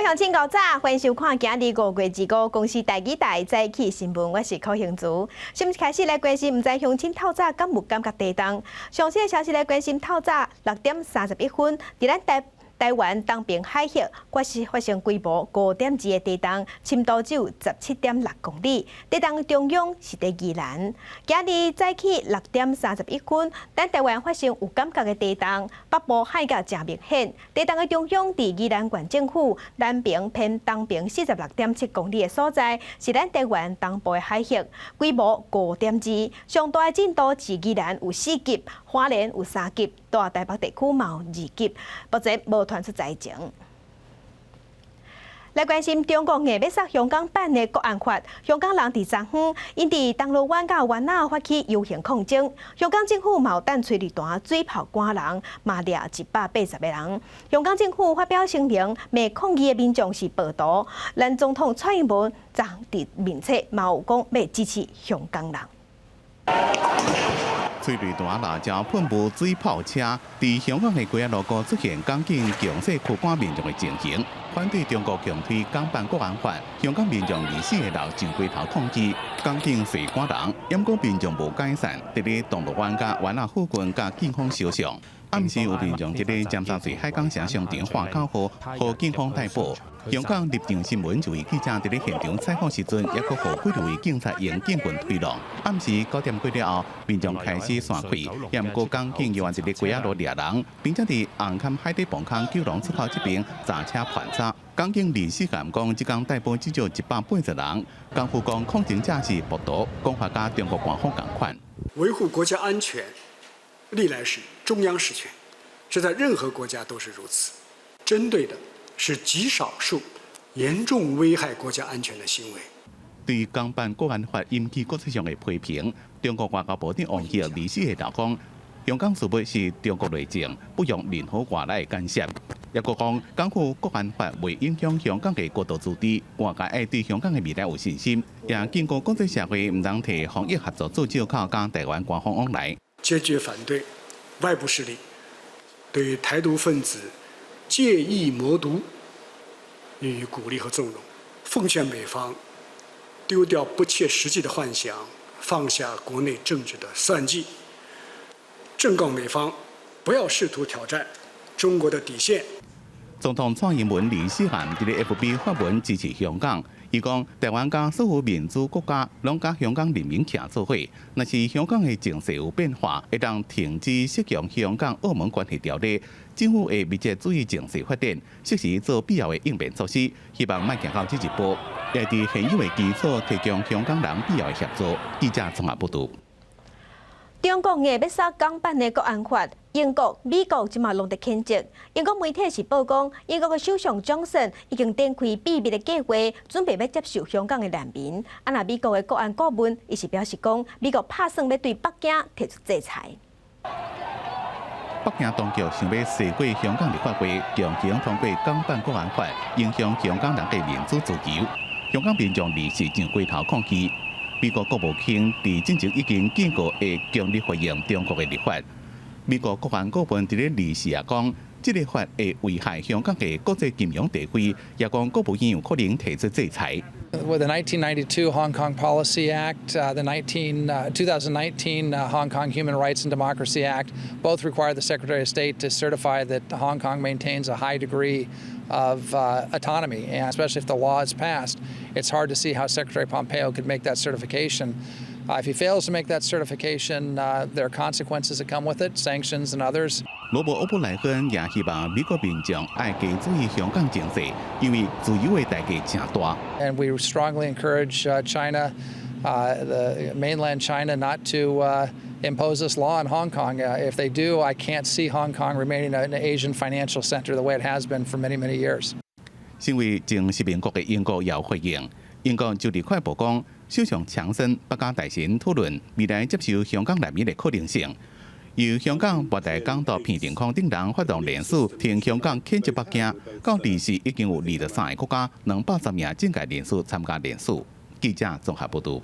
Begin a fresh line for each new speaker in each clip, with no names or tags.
乡亲高早，欢迎收看今日5月2日公司台语台早起新闻，我是柯兴珠。新闻开始来关心，唔知乡亲透早敢有感觉地动？详细的消息来关心，透早6:31，伫咱台湾东边海峡发生规模5.2的地动，深度只有17.6公里。地动中央是在宜兰。今日早起6:31，咱台湾发生有感觉的地动，北部海角正明显。地动的中央伫宜兰县政府南平偏东平46.7公里的所在，是咱台湾东部的海峡，规模5.2。上大的震度是宜兰有4级，花莲有3级，大台北地区嘛有2级，目前无传出灾情。来关心中国硬要杀香港版的国安法，香港人伫昨昏因伫铜锣湾甲湾仔发起游行抗争，香港政府毛弹催泪弹水炮赶人，嘛掠180个人。香港政府发表声明，骂抗议的民众是暴徒。咱总统蔡英文昨伫面册嘛有讲要支持香港人。
催泪弹、辣椒喷雾、水炮车，伫香港的几啊路口出现港警强势驱赶民众的情形。反对中国强推港版国安法，香港民众24个人上街头抗议，港警随赶人，掩讲民众无解散，伫咧铜锣湾甲湾仔附近甲警方相向。暗时有民众伫咧尖沙咀海港城商场换口号，互警方逮捕。香港立场新闻一位记者伫咧现场采访时阵，也阁互几位警察用警棍推搪。暗时9点过了后，民众开始散开，也毋过港警仍然伫咧街仔路掠人，并且伫红磡海底磅空九龙出口这边砸车盘查。港警24人讲，即天逮捕至少180人。港府讲，抗争者是暴徒，讲法甲中国官方同款。
维护国家安全，历来是中央实权，这在任何国家都是如此。针对的是极少数严重危害国家安全的行为。
对于港版国安法引起国际上的批评，中国外交部长王毅24号讲，香港事务是中国内政，不容任何外来干涉。也佫讲，港府国安法未影响香港的高度自治，外界爱对香港的未来有信心。也警告国际社会唔通替防疫合作做借口，跟台湾官方往来。
坚决反对外部势力对台独分子借意谋独予以鼓励和纵容，奉劝美方丢掉不切实际的幻想，放下国内政治的算计，正告美方不要试图挑战中国的底线。
总统蔡英文24号伫咧 FB 发文支持香港，伊讲台湾甲所有民主国家拢甲香港人民徛做伙，若是香港的情势有变化，会当停止适用香港澳门关系条例，政府会密切注意情势发展，适时做必要的应变措施，希望迈行到这一步，也伫现有的基础提供香港人必要的协助。记者综合报道。
中国硬要杀港版的国安法，英国、美国即马拢在谴责。英国媒体是报讲，英国的首相强森已经展开秘密的计划，准备要接受香港的难民。那美国的国安顾问伊是表示讲，美国打算要对北京提出制裁。
北京当局想要西过香港立法会，强行通过港版国安法，影响香港人的民主自由。香港民众二是上街头抗议。美国国务卿伫之前已经警告会强烈回应中国的立法。美国国安顾问伫咧24日讲，这个法会危害香港的国际金融地位，也讲国务院有可能提出制裁。
With the 1992 Hong Kong Policy Act, the 2019 Hong Kong Human Rights and Democracy Act, both require the Secretary of State to certify that Hong Kong maintains a high degree of autonomy, and especially if the law is passed, it's hard to see how Secretary Pompeo could make that certification. If he fails to make that certification, there are consequences that come with it, sanctions and others.
罗伯·欧布莱恩也希望美国民众爱加注意香港情势，因为自由的代价真大。
And we strongly encourage China, the mainland China, not to impose this law in Hong Kong. If they do, I can't see Hong Kong remaining an Asian financial center the way it has been for many, many years.
身为前殖民国的英国也有回应，英国就伫快报讲，首相强森北加大臣讨论未来接受香港难民的可能性。由香港八大港督片定框顶人发动联署，挺香港谴责北京。到2时已经有23个国家210名政界人士参加联署。记者综合报道。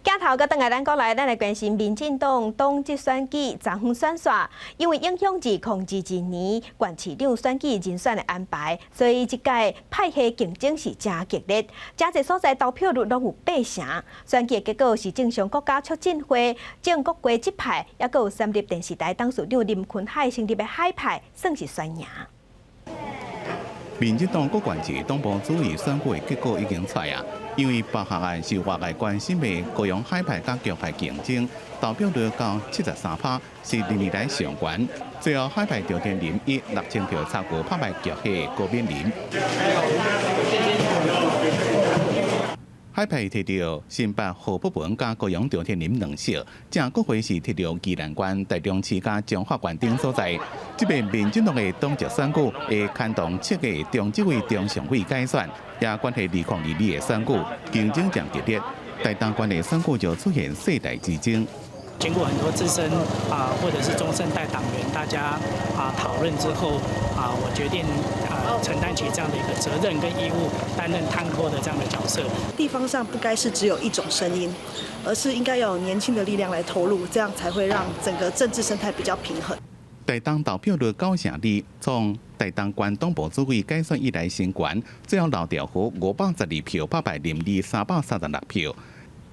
镜头个等下咱过来，咱来关心民进党党籍选举昨昏选煞，因为影响2021年县市长选举人选的安排，所以这届派系竞争是真激烈，真侪所在投票率拢有8成。选举结果是正常国家促进会、正国会这派，也有三立电视台董事长林坤海成立的海派，算是选赢。
民进党各县市党部主委选举的结果已经出啊，因为北下案受外界关心的高雄海派甲局派竞争，投票率到73%，是历年来上悬。最后海派赵天林以6000票差距拍败局系郭敏林。海派摕到新北何不文加高雄赵天林2席，正国会是摕到宜兰县、台中市加彰化县等所在。这边民进党的党籍选举会牵动7个中执委、中常委改选，也关系2022年的选举竞争将激烈。台东县的选举就出现世代之争。
经过很多资深或者是中生代党员大家讨论之后我决定承担起这样的一个责任跟义务，担任探沟的这样的角色。
地方上不该是只有一种声音，而是应该要有年轻的力量来投入，这样才会让整个政治生态比较平衡。
台东投票率92%，从台东县党部主委改选以来新悬，最后老调和512票拍败林立336票。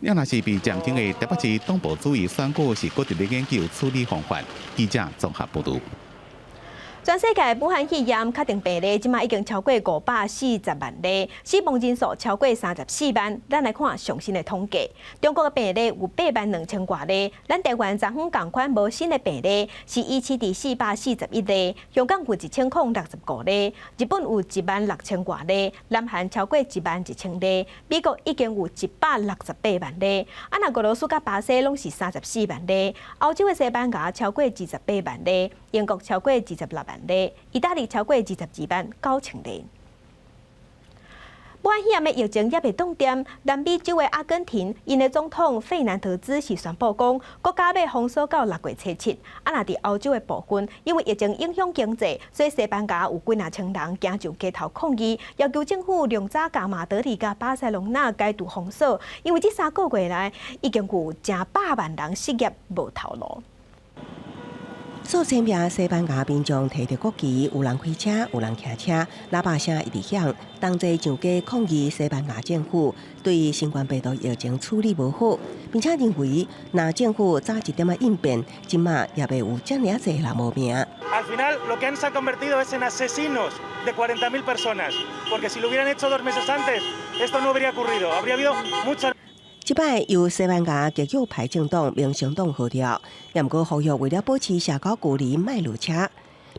也若是被暂停的台北市党部主委选举是搁伫咧研究处理方法。记者综合报道。
全世界武汉肺炎确定病例，即马已经超过540万例，死亡人数超过34万。咱来看上新的统计，中国的病例有8万2000多例，咱台湾昨昏同款无新的病例，是依次伫441例，香港有1065例，日本有16000多例，南韩超过11000例，美国已经有168万例，若俄罗斯甲巴西拢是34万例，欧洲的西班牙超过28万例，英国超过26万例，意大利超过22万9000例。武汉肺炎的疫情也未冻点，南美洲的阿根廷，因的总统费南德兹是宣布讲，国家要封锁到6月初7。若伫欧洲的部分，因为疫情影响经济，所以西班牙有几千人行上街头抗议，要求政府量早甲马德里、甲巴塞隆纳解除封锁，因为这3个月来已经有成100万人失业无头路。
数千名西班牙民众提着国旗，有人开车，有人骑车，喇叭声一直响，同齐上街抗议西班牙政府对新冠病毒疫情处理无好，并且认为，若政府早一点应变，今嘛也袂有这么侪人无命。
Al final, lo que han se ha convertido es en asesinos de 40.000 personas, porque si lo hubieran hecho 2 meses antes, esto no habría ocurrido. Habría habido muchas.
这摆由西班牙极右派政党民行党号召，也毋过呼吁为了保持社交距离，莫落车。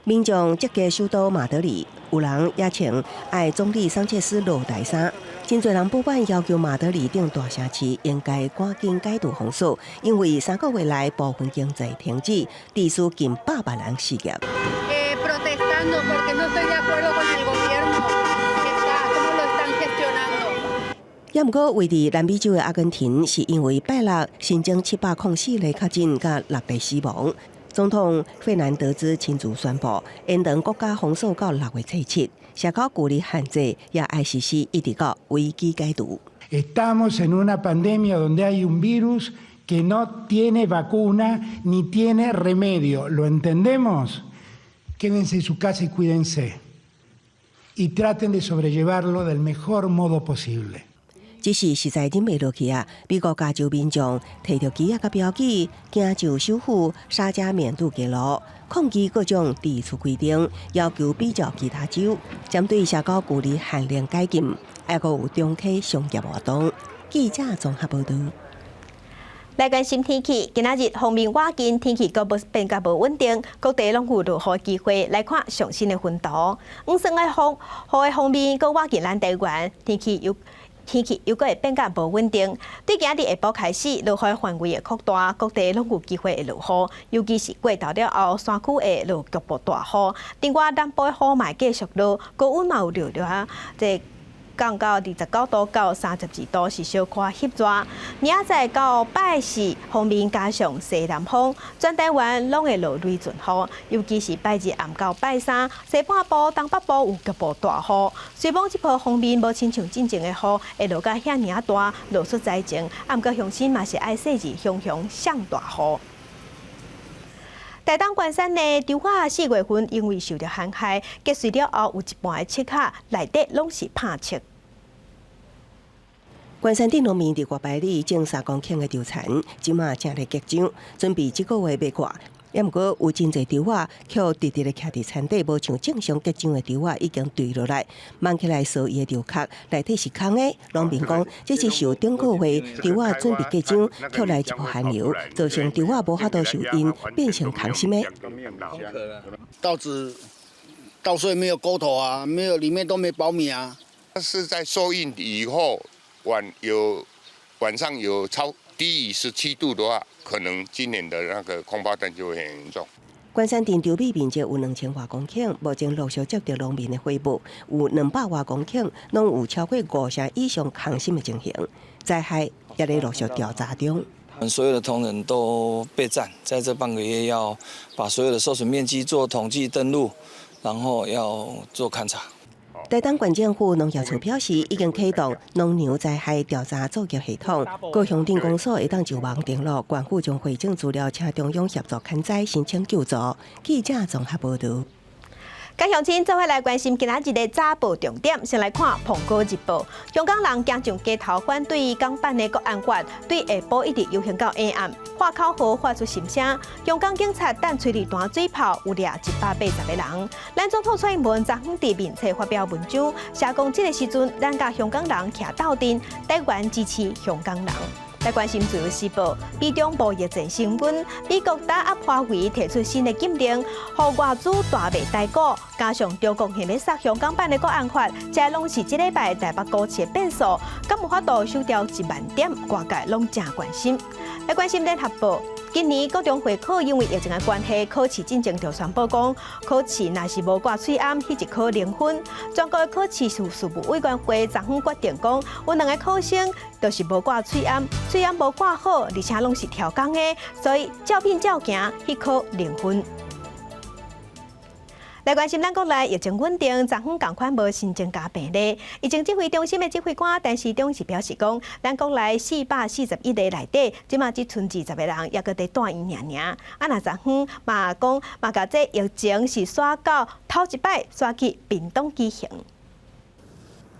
民众接近首都马德里，有人也穿爱总理桑切斯落台衫。真侪人不满要求马德里等大城市应该赶紧解除封锁，因为3个月来部分经济停止，致使近100万人失业。
protestando porque no estoy de acuerdo con el gobierno que está como lo están gestionando。
也毋过，位伫南美洲的阿根廷，是因为拜六新增704例确诊，甲6例死亡。总统费南德兹亲自宣布，延长国家封锁到6月初7，社交距离限制也爱实施一直到危机解除。
Estamos en una pandemia donde hay un virus que no tiene vacuna ni tiene remedio. ¿Lo entendemos? Quédense en su casa y cuídense. Y traten de sobrellevarlo del mejor modo posible.
只是实在忍袂落去啊！美国加州民众摕着旗仔甲标语，行就首府沙加缅度街路，抗议各种抵触规定，要求比照其他州，针对社交距离限令解禁，还阁有重启商业活动。记者综合报道。
来关心天气，今仔日锋面瓦近，天气阁变较无稳定，各地拢有落雨机会。来看上新的分图，黄色的雨的方面，阁瓦近咱台湾，天气又会变较无稳定。对今日下晡开始，落雨范围会扩大，各地拢有机会会落雨，尤其是过头了后，山区会落局部大雨。另外，南部的雨嘛继续落，高温嘛有落降到29度到32度，是小可翕热。明仔载到拜四，方面加上西南风，全台湾拢会落雷阵雨，尤其是拜日暗到拜三，西半部、东北部有局部大雨。虽望这波方面无亲像真正的雨，会落甲遐尔大，落出灾情，暗过乡亲嘛是爱细日熊上大雨。台东关山的稻花4月份因为受到旱害，结穗了后有一半的册卡内底拢是拍册。
关山顶农民伫外摆里种3公顷的稻田，即马正在结秧，准备这个月卖挂。也毋过有真侪稻花却直直的徛伫田底，无像正常结秧的稻花已经坠落来，mang起来扫伊的稻壳，内底是空的。农民讲，这是受顶个月稻花准备结秧，却来一波寒流，造成稻花无法度受阴，变成空心的。
稻穗没有沟头啊，没有里面都没苞米啊。
是在受孕以后晚上有低于17度的话，可能今年的那个空包蛋就会很严重。
关山镇稻米面积有2000多公顷，目前陆续接到农民的回报，有200多公顷，拢有超过50成以上空心的情形，灾害也在陆续调查中。
我们所有的同仁都备战，在这半个月要把所有的受损面积做统计登录，然后要做勘查。
台东县政府农业处表示，已经启动农牛灾害调查作业系统，各乡镇公所会当上网登录，县府将汇整资料，请中央协助勘灾、申请救助。记者综合报道。
甲乡亲做伙来关心今仔日的早报重点，先来看《澎湖日报》。香港人行上街头反对港版的国安法，对下晡一直游行到暗暗。花口河发出心声，香港警察弹催泪弹水炮，有掠180个人。咱总统蔡英文昨昏伫面册发表文章，写讲这个时阵，咱甲香港人徛斗阵，台湾支持香港人。来关心自由时报，美中贸易战升温，美国打压华为提出新的禁令，让外资大卖台股，加上中国现要杀香港版的国安法，这拢是这礼拜台北股市的变数，敢有法度收掉1万点，外界拢正关心。来关心联合报。今年高中会考因为疫情的关系，考试进前就宣布讲，考试若是无挂喙暗，迄一科0分。全国的考试事务委员会昨昏决定讲，有2个考生就是无挂喙暗，喙暗无挂好，而且拢是调工的，所以照拼照行，迄科0分。来关心咱国内疫情稳定，昨昏共款无新增加病例。疫情指挥中心的指挥官陈时中是表示讲，咱国内441个内底，即马只剩20个人，也搁在住院尔。啊，那昨昏嘛讲，嘛甲这疫情是刷到头一摆刷去屏东举行。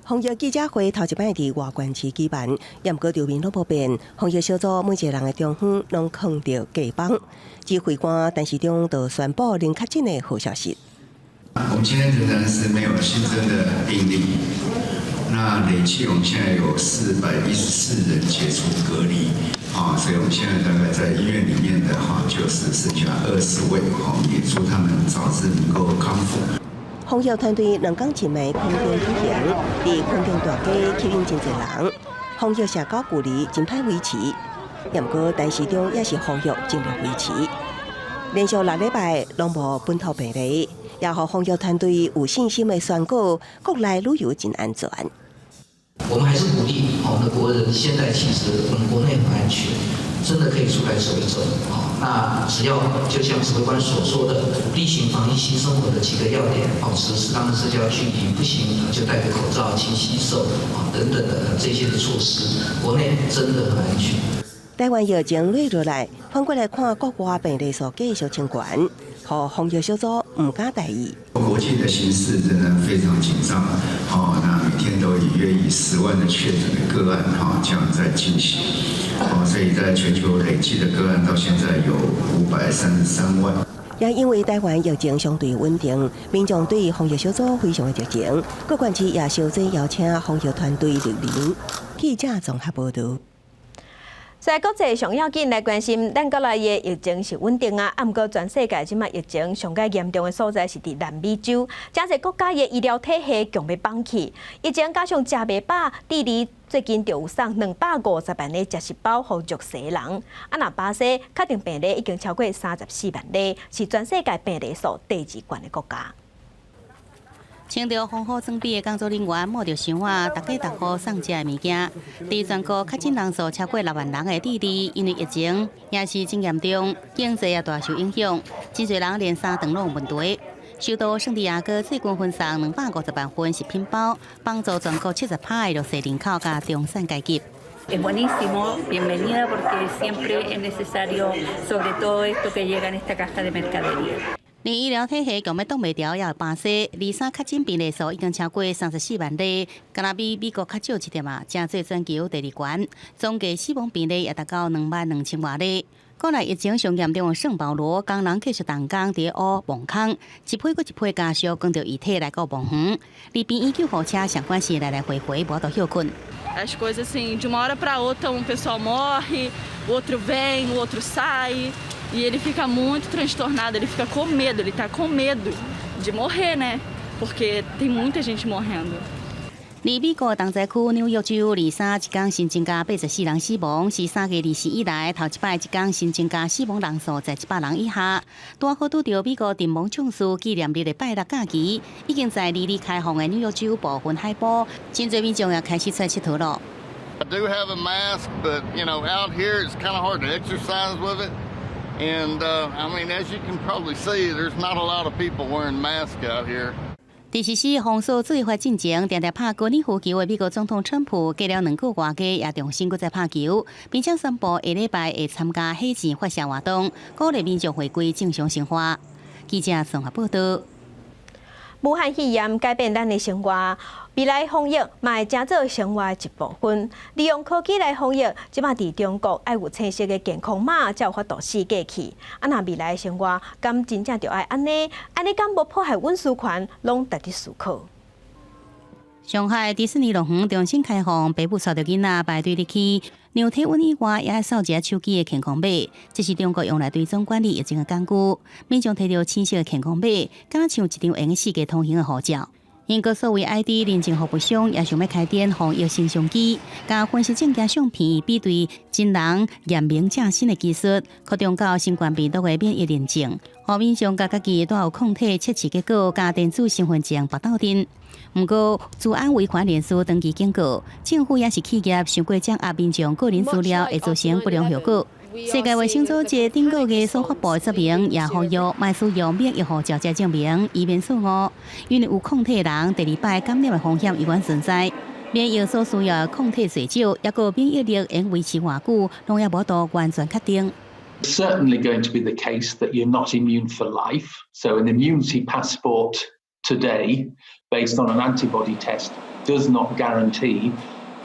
防疫记者会头一摆伫外关市举办，也毋过场面拢无变。防疫小组每一个人的中方拢扛着假帮。指挥官陈时中就宣布零确诊的好消息。
我们今天仍然是没有新增的病例，那累计我们现在有414人解除隔离，所以我们现在大概在医院里面的就是剩下20位，也祝他们早日能够康复。
防疫团队2天前的空中举行，伫空中大街吸引真侪人，防疫社交距离真歹维持，也毋过陈时中也是呼吁尽力维持。连续6礼拜拢无本土病例。也让防疫团队有信心的宣告，国内旅游真安全。
我们还是鼓励我们的国人，现在其实我们国内很安全，真的可以出来走一走。那只要就像指挥官所说的，例行防疫新生活的几个要点，保持适当的社交距离，不行就戴个口罩、勤洗手等等的这些的措施，国内真的很安全。
台湾疫情累落来，反过来看国外病例数继续清悬，和防疫小组唔敢大意。
国际的形势仍然非常紧张，那每天都约以10万的确诊的个案，这样在进行，所以在全球累计的个案到现在有533万。
也因为台湾疫情相对稳定，民众对防疫小组非常的热情，各县市也小心邀请防疫团队莅临。记者综合报道。
在国际上要紧来关心，咱国内的疫情是稳定啊。不过全世界即马疫情上较严重的所在是伫南美洲，真侪国家的医疗体系强要放弃。疫情加上食袂饱，智利最近就有送250万个食食包互弱势人。啊，那巴西确定病例已经超过34万例，是全世界病例数第2高的国家。
穿着丰富装备的工作人员摸着箱仔，大家逐户送食的物件。在全国确诊人数超过6万人的智利，因为疫情也是真严重，经济也大受影响，真侪人连3顿拢有问题。首都圣地亚哥最近分送250万份食品包，帮助全国70%的弱势人口甲中产阶级。
Es buenísimo, bienvenida porque siempre es necesario, sobre todo esto que llega en esta caja de mercadería.
连医疗体系强要挡袂牢，也有巴西，23确诊病例数已经超过34万例，敢若比美国较少一点啊，正做全球第2悬，总计死亡病例也达到22000多例。国内疫情上严重的圣保罗，工人继续动工伫挖墓坑，一批搁一批家属跟着遗体来到墓园，里边医救护车上关系来来回回，无到休困。
As coisas assim, de uma hora para outra, pessoal morre, o outro vem, o outro sai, e ele fica muito transtornado, ele fica com medo, ele tá com medo de morrer, né? Porque tem muita gente morrendo.
在美国东西区纽约州，23一天新增加84人死亡，是3月24以来头一摆一天新增加死亡人数在100人以下。拄好拄到美国电网冲刺纪念日的拜六假期，已经在离离开放的纽约州部分海堡，真侪民众也开始出来佚佗咯。
I do have a mask, but out here it's kind of hard to exercise with it. And I mean, as you can probably see, there's not a lot of people wearing masks out here.
第实施封锁最发进前，定定拍高尔夫球的美国总统川普，隔了2个月假也重新搁再拍球，并且宣布下礼拜会参加火箭发射活动，鼓励民众回归正常生活。记者综合报道。
武汉肺炎改变咱的生活，未来防疫嘛会成做生活的一部分。利用科技来防疫，即马伫中国爱有清晰的健康码，才有法度试过去。若未来的生活，敢真正就爱安尼？安尼敢无破坏隐私权，拢值得思考。
上海迪士尼乐园重新开放，爸母带着囡仔排队入去。量体温以外，也爱扫一下手机的健康码，这是中国用来追踪管理疫情的工具。民众摕到清晰的健康码，敢若像一张用4个通行的护照。英国所谓 ID 认证服务商也想要开展防疫新相机，甲分析证件相片比对真人验明正身的技术，扩张到新冠病毒的免疫认证，互民众甲家己带有抗体测试结果，甲电子身份证绑斗阵。不过，治安违反连续登记警告，政府也是企业想过掌握民众个人资料，会造成不良后果。世界卫生组织顶个月所发布的说明，也呼吁莫使用免疫护照证明，以免错误。因为有抗体的人，第2摆感染的风险依然存在。免疫所需要的抗体多少，也个免疫力能维持偌久，拢也无到完全确定。
It's certainly going to be the case that you're not immune for life. So an immunity passport today, based on an antibody test, does not guarantee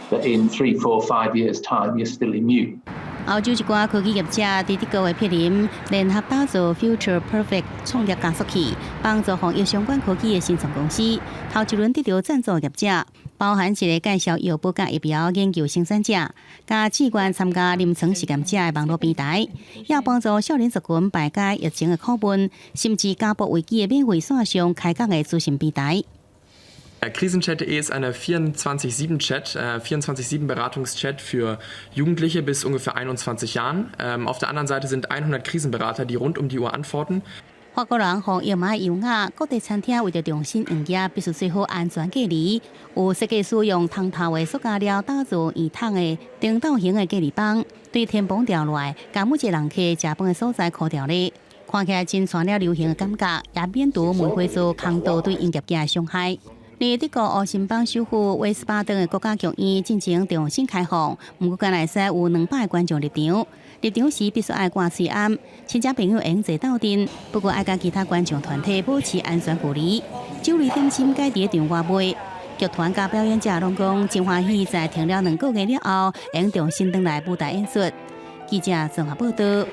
that in 3, 4, 5 years' time you're still immune.
欧洲一寡科技业者伫这个月批林联合打造 Future Perfect 创业加速器，帮助防疫相关科技的新创公司。头一轮得到赞助业者，包含一个介绍药补甲疫苗研究生产者，加志愿参加临床实验者的网络平台，也帮助少年族群排解疫情的苦闷，甚至家暴危机的免费线上开讲的资讯平台。
Krisenchat.de ist eine 24/7-Chat, 24/7 Beratungschat für Jugendliche bis ungefähr 21 Jahren. Auf der anderen Seite sind 100 Krisenberater, die rund um die Uhr antworten.
法国人防疫嘛优雅，各地餐厅为着重新营业，必须做好安全隔离。有设计师用通透的塑胶料打造圆筒的顶斗形的隔离棒，对天棚吊落来，甲每一个人客食饭的所在扣掉咧。看起来真传了流行的感觉，也免除玫瑰做空盗对营业者的伤害。在德国奥辛邦首府威斯巴登的国家剧院进行重新开放，不过间内使有200个观众入场。入场时必须爱挂嘴安，亲戚朋友用坐斗阵，不过爱甲其他观众团体保持安全距离。酒类点心改伫场外卖，剧团甲表演者拢讲真欢喜，在停了2个月了后，用重新回来舞台演出。记者综合报道。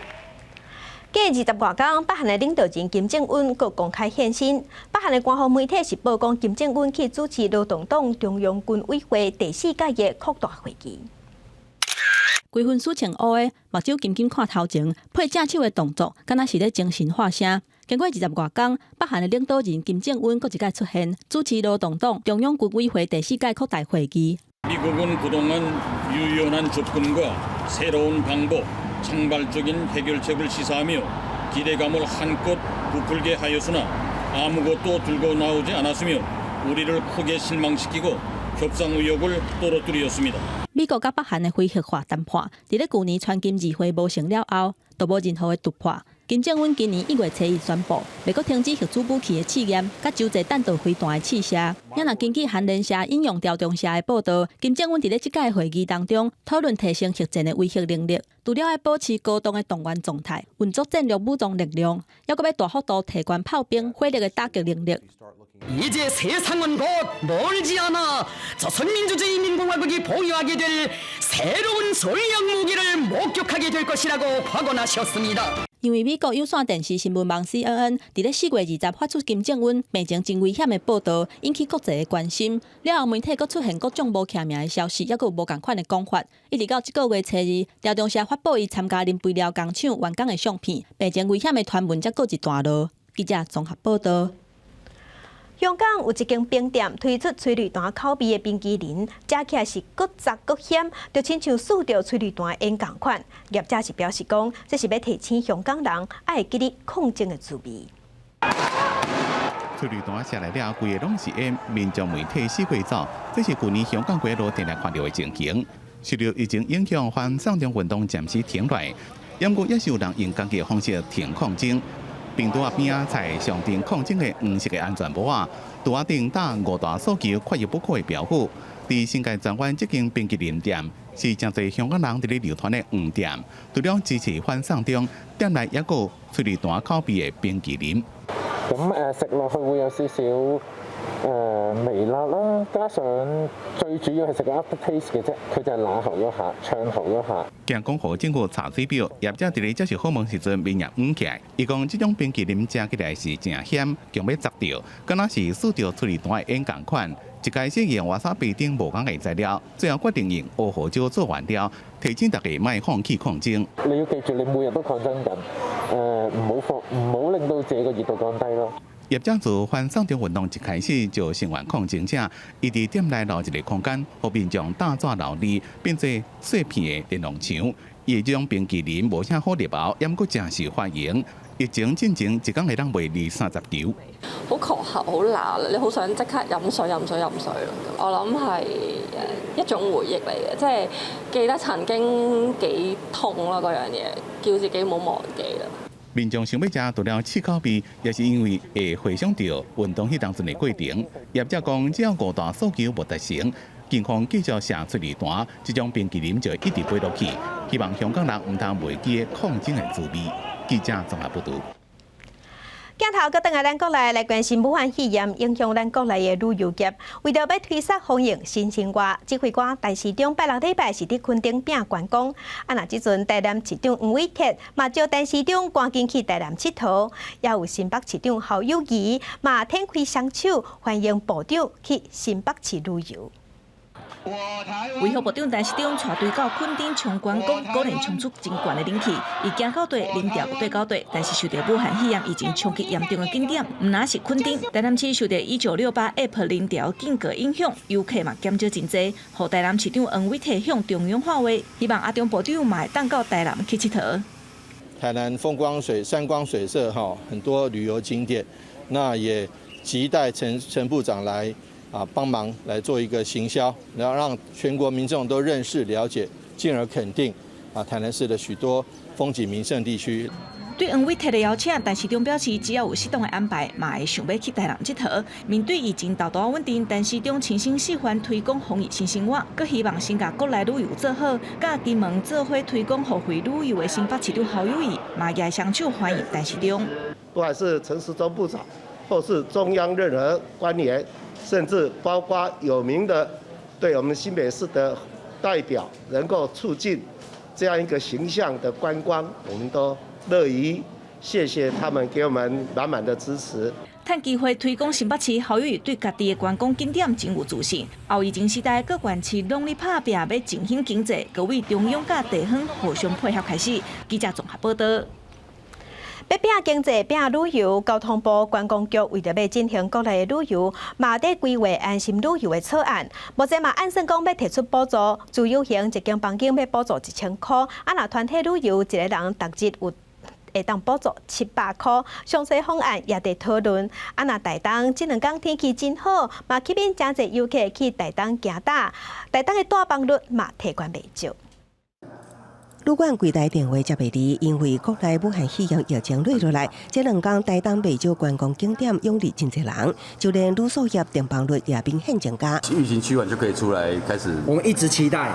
过20多天，北韩的领导人金正恩阁公开现身。北韩的官方媒体是报讲，金正恩去主持劳动党中央军委会第4届的扩大会议。
规身穿青乌的，目睭紧紧看头前，配正手的动作，敢若是咧精神化声。经过20多天，北韩的领导人金正恩阁一届出现，主持劳动党中央军委会第4届扩大会议。
미국은 그동안 유연한 접근과 새로운 방법, 창발적인 해결책을 시사하며 기대감을 한껏 부풀게 하였으나 아무것도 들고 나오지 않았으며 우리를 크게 실망시키고 협상 의욕을 떨어뜨렸습니다.
美国甲北韩的非核化谈判，伫咧去年川金议会无成了后，都无任何的突破。金正恩今年1月初一宣布，美国停止核子武器的试验，甲洲际弹道飞弹的试射。也若根据韩联社引用朝中社的报道，金正恩伫咧即届会议当中讨论提升核战的威慑能力，除了要保持高度的动员状态，运作战略武装力量，还阁要大幅度提高炮兵火力的打击能力。
이제 세상은 곧 멀지 않아 조선민주주의인민공화국이 보유하게 될 새로운 전략 무기를 목격하게 될 것이라고 확언하셨습니다.
因为美国有线电视新闻网 CNN 伫咧4月20发出金正恩病情真危险的报道，引起国际的关心。了后媒体阁出现各种无徛名的消息，还阁有无共款的讲法。一直到这个月初2，朝中社发布伊参加林肥料工厂完工的相片，病情危险的传闻才告一段落。记者综合报道。
香港有一间冰店推出催泪弹口味的冰淇淋，食起来是各杂各咸，就亲像试着催泪弹的烟同款。业者是表示讲，这是要提醒香港人爱记得抗争的滋味。
催泪弹射来了，规个拢是烟，民众媒体四过走，这是去年香港街路电台看到的情形。受到疫情影响，反送中运动暂时停落来，不过也是有人用家己的方式停抗争。 病毒边仔在上顶抗争的黄色的安全帽啊，拄啊顶打5大诉求缺一不可的标语。伫新界专湾这间冰淇淋店，是真侪香港人伫咧流传的黄店，除了支持反送中，店内也有催泪弹口味的冰淇淋。
咁食落去會有少少微辣啦，加上最主要係食個 after taste 嘅啫，佢就係冷喉嗰下、暢喉嗰下。
警方和政府查水表，業者伫咧接受訪問時陣面也唔起來。伊講這種冰淇淋食起來是真鹹，強要砸掉，敢若是試着催淚彈的煙共款。一開始用瓦沙杯頂無講嘅材料，最後決定用烏胡椒做原料，提醒大家莫放棄抗爭。
你要記住，你每日都抗爭緊，唔好令到自己個熱度降低咯。
業者自反送中運動一開始就聲援抗爭者，伊伫店內留一個空間，互民眾打紙留字，變做碎片的電動牆。伊這種冰淇淋無啥好入口，也毋過真受歡迎。疫情進前一工會當賣20-30球。
好渴口好辣，你好想即刻飲水咯。我諗係一種回憶嚟嘅，即係記得曾經幾痛咯嗰樣嘢，叫自己冇忘記啦。
民眾想要食除了試口味，也是因為會回想到運動迄當陣的過程。業者講，只要5大訴求無達成，警方繼續射催淚彈，這種冰淇淋就一直飛落去。希望香港人唔通忘記抗爭的滋味。記者綜合報道。
鏡頭閣轉來咱國內來關心武漢肺炎影響咱國內的旅遊業。為着要推廣防疫新生活，指揮官陳時中拜6禮拜是佇墾丁拼觀光。若即陣台南市長黃偉哲嘛招陳時中趕緊去台南佚佗，也有新北市長侯友宜嘛展開雙手歡迎部長去新北市旅遊。
衛福部長陳時中帶隊到墾丁衝觀光，果然衝出真懸的人氣。伊行到底領調部隊到底，但是受到武漢肺炎疫情衝擊嚴重的景點，唔單是墾丁，台南市受到1968 App 領調警告影響，遊客嘛減少真濟。互台南市長黃偉哲向中央發話，希望阿中部長嘛會當到台南去佚佗。
台南風光水、山光水色哈，很多旅遊景點，那也期待陳部長來。 幫忙來做一個行銷，然後讓全國民眾都認識、了解，進而肯定台南市的許多風景名勝地區。
對黃偉哲的邀請，陳時中表示，只要有適當的安排，嘛會想要去台南佚佗。面對疫情大大穩定，陳時中傾心喜歡推廣防疫新生活，佮希望先甲國內旅遊做好，甲金門做伙推廣互惠旅遊的新北市長侯友宜，嘛也雙手歡迎陳時中。
不管是陳時中部長，或是中央任何官員。 甚至包括有名的对我们新北市的代表，能够促进这样一个形象的观光，我们都乐于谢谢他们给我们满满的支持。
趁機會推廣新北市，侯友宜對家己的觀光景點真有自信。後疫情時代，各縣市努力打拼，要振興經濟，各為中央甲地方互相配合開始。記者綜合報道。 要拼經濟、拼旅遊，交通部觀光局為着要進行國內的旅遊，嘛在規劃安心旅遊的草案。目前嘛按算講要提出補助，自由行一間房間要補助1000塊，若團體旅遊一個人逐日有
会当补助700块，详细方案也在讨论。那台东这2天天气真好，嘛吸引真侪游客去台东行打，台东的大房率嘛提悬袂少。
旅馆柜台电话接袂离，因为国内武汉肺炎疫情落落来，这2天台东袂少观光景点涌入真侪人，就连旅宿业订房率也明显增加。
疫情趋缓就可以出来开始。我们一直期待，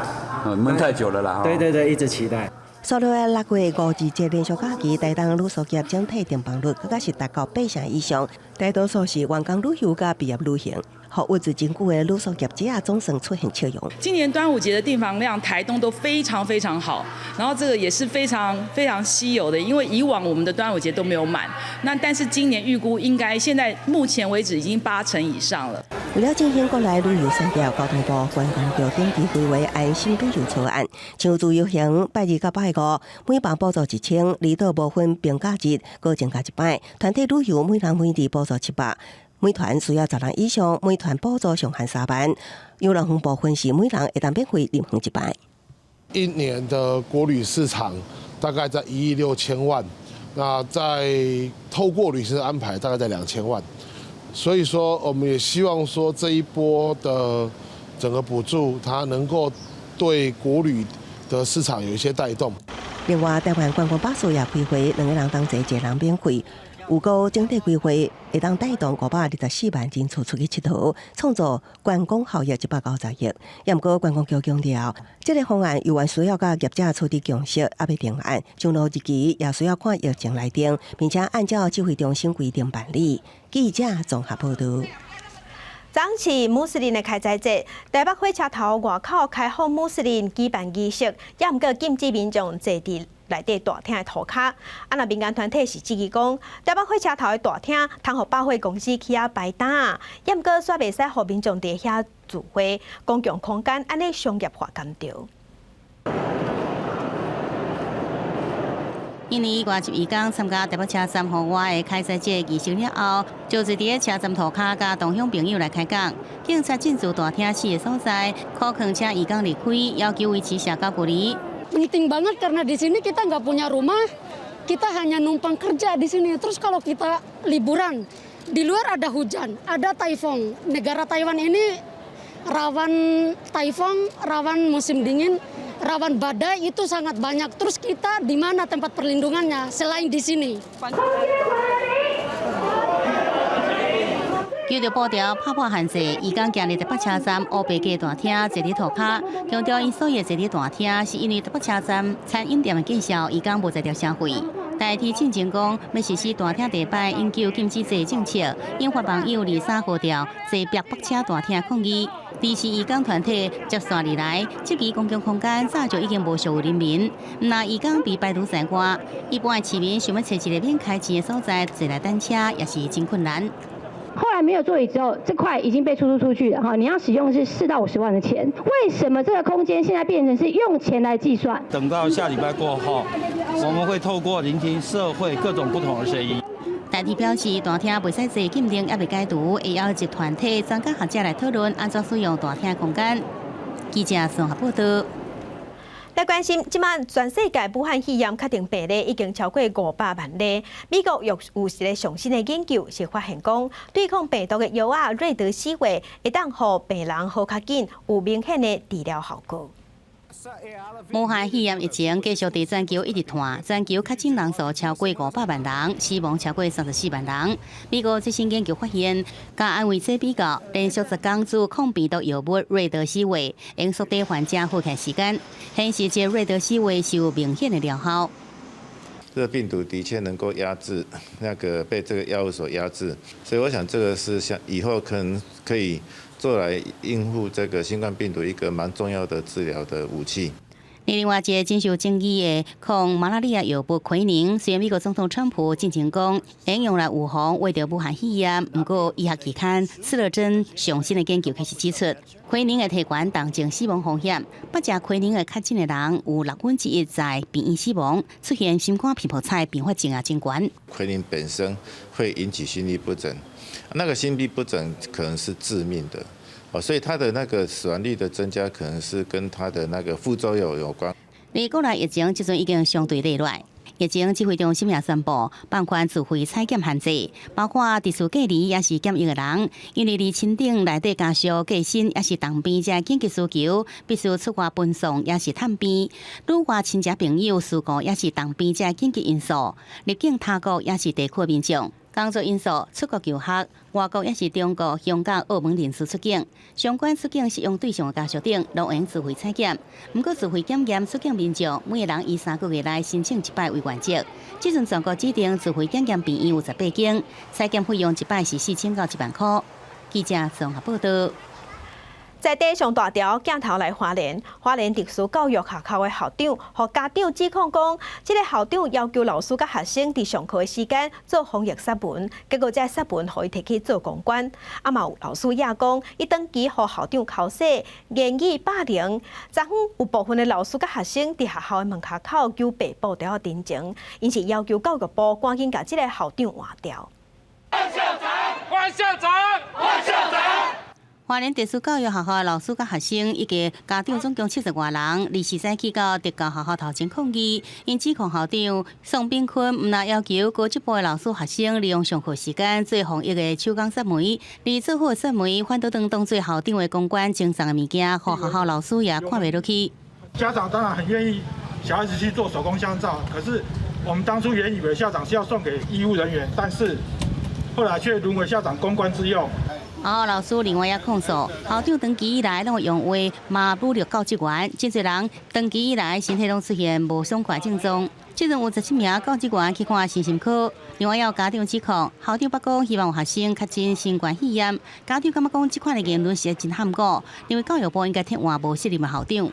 闷太久了啦。对，一直期待。
所以6月5日节连续假期，台东旅宿业整体订房率更加是达到80%以上，大多数是员工旅游甲毕业旅行。和物质坚固的旅宿业者总算出现笑容。
今年端午节的订房量，台东都非常非常好，然后这个也是非常非常稀有的，因为以往我们的端午节都没有满，但是今年预估应该现在目前为止已经80%以上了。
为了振兴国内旅游产业，交通部观光局定期规划安心旅游草案，像自由行拜2到拜5，每班补助1000，离岛部分平假日各增加1摆，团体旅游每人每日补助700。每团需要10人以上，每团补助上限3万。游乐园部分是每人会当免费入园1摆。
一年的国旅市场大概在1亿6千万，那在透过旅行安排大概在2000万。所以说，我们也希望说这一波的整个补助，它能够对国旅的市场有一些带动。
另外，台湾观光巴士也开会，2个人同坐，1人免费。有个整体规划会当带动524万人次出去佚佗，创造观光效益190亿。也毋过观光局强调，这个方案有完需要甲业者取得共识，还未定案。上路日期也需要看疫情来定，并且按照指挥中心规定办理。记者综合报道。
昨是穆斯林的开斋节，台北火车头外口开放穆斯林举办仪式，也毋过禁止民众坐伫内底大厅的涂骹。那民间团体是质疑讲，台北火车头的大厅通互百货公司去遐摆摊，也毋过煞袂使互民众伫遐聚会，公共空间安尼商业化干掉。
印尼外籍移工参加台北车站户外的开斋节仪式了后，就是伫咧车站涂骹，甲同乡朋友来开讲。警察进驻大厅4个所在，可劝车移工离开，要求维持社交距离。
Penting banget karena di sini kita nggak punya rumah, kita hanya numpang kerja di sini. Terus kalau kita liburan, di luar ada hujan, ada taifong. Negara Taiwan ini rawan taifong, rawan musim dingin, rawan badai itu sangat banyak. Terus kita di mana tempat perlindungannya selain di sini?
叫着布条拍破限制，移工行入台北车站乌白街大厅坐伫涂骹，强调因所以坐伫大厅是因为台北车站餐饮店的介绍，移工无在条社会。代替进前讲要实施大厅第8永久禁止坐政策，引发网友23号条坐北北车大厅抗议。支持移工团体接线而来，这期公共空间早就已经无属于人民。那移工被排除在外，一般的市民想要找一个免开钱的所在坐来等车，也是真困难。
后来没有座椅之后，这块已经被出去了哈，你要使用的是4到50万的钱。为什么这个空间现在变成是用钱来计算？
等到下礼拜过后，我们会透过聆听社会各种不同的声音。
代替表示，大厅袂使坐禁令也未解除，会邀集团体专家学者来讨论安怎使用大厅空间。记者综合报道。
来关心，即摆全世界武汉肺炎确定病例已经超过500万例。美国有一个上新的研究是发现讲，对抗病毒的药啊瑞德西韦会当互病人好较紧，有明显的治疗效果。
武汉肺炎疫情继续在全球一直传，全球确诊人数超过500万人，死亡超过34万人。美国最新研究发现，甲安慰剂比较，连续10天治抗病毒药物瑞德西韦，能缩短患者复健时间，显示这瑞德西韦是有明显的疗效。
这个病毒的确能够压制被这个药物所压制，所以我想这个是像以后可能可以做来应付这个新冠病毒一个蛮重要的治疗的武器。
另外一个真受争议的抗马拉利亚药物奎宁，虽然美国总统川普进前讲应用来预防为着武汉肺炎，不过医学期刊《刺勒针》上新的研究开始指出，奎宁的提悬重症死亡风险。8食奎宁的确诊的人有1/6在病院死亡，出现心肝皮肤菜并发症也真悬。
奎宁本身会引起心律不整，那个心律不整可能是致命的。所以它的那个死亡率的增加，可能是跟它的那个副作用有关。
美国内疫情即阵已经相对例外，
疫情指挥中心也宣布放宽自费采检限制，包括特殊隔离也是检疫的人，因为伫亲顶内底家属过身也是当兵者紧急需求，必须出外奔送也是探病。旅外亲戚朋友事故也是当兵者紧急因素，入境他国也是地区民众。工作因素、出国求学、外国也是中国、香港、澳门人士出境，相关出境适用对象的家属等，拢用自费采检。不过自费检验出境民众，每个人以3个月内申请1摆为原则。即阵全国指定自费检验病院有18间，采检费用1摆是4000到1万块。记者综合报道。
在地上大条镜头来花莲特殊教育学校的校长，和家长指控讲，这个校长要求老师甲学生伫上课的时间做防疫说文，结果这说文互伊摕去做公关。嘛有老师也讲，伊长期互校长口说言语霸凌。昨昏有部分的老师甲学生伫学校的门口求被报条陈情，因是要求教育部赶紧甲这个校长换掉。
换校长！换校长！换校长！
花莲特殊教育学校的老师甲学生以及家长总共70多人，24日起到特教学校头前抗议，因指控校长宋炳坤唔拿要求高级部的老师学生利用上课时间做防疫的手工说媒，而做好的说媒反倒当做校长的公关精神的物件，互学校老师也看袂落去。
家长当然很愿意小孩子去做手工香皂，可是我们当初原以为校长是要送给医务人员，但是后来却沦为校长公关之用。
老师另外也控诉，校长长期以来拢用话骂侮辱教职员，真侪人长期以来身体拢出现无爽快症状。即阵有17名教职员去看身心科，另外也有家长指控，校长不讲希望有学生确诊新冠肺炎，家长感觉讲这款的言论是真含糊，因为教育部应该替换无适任的校长。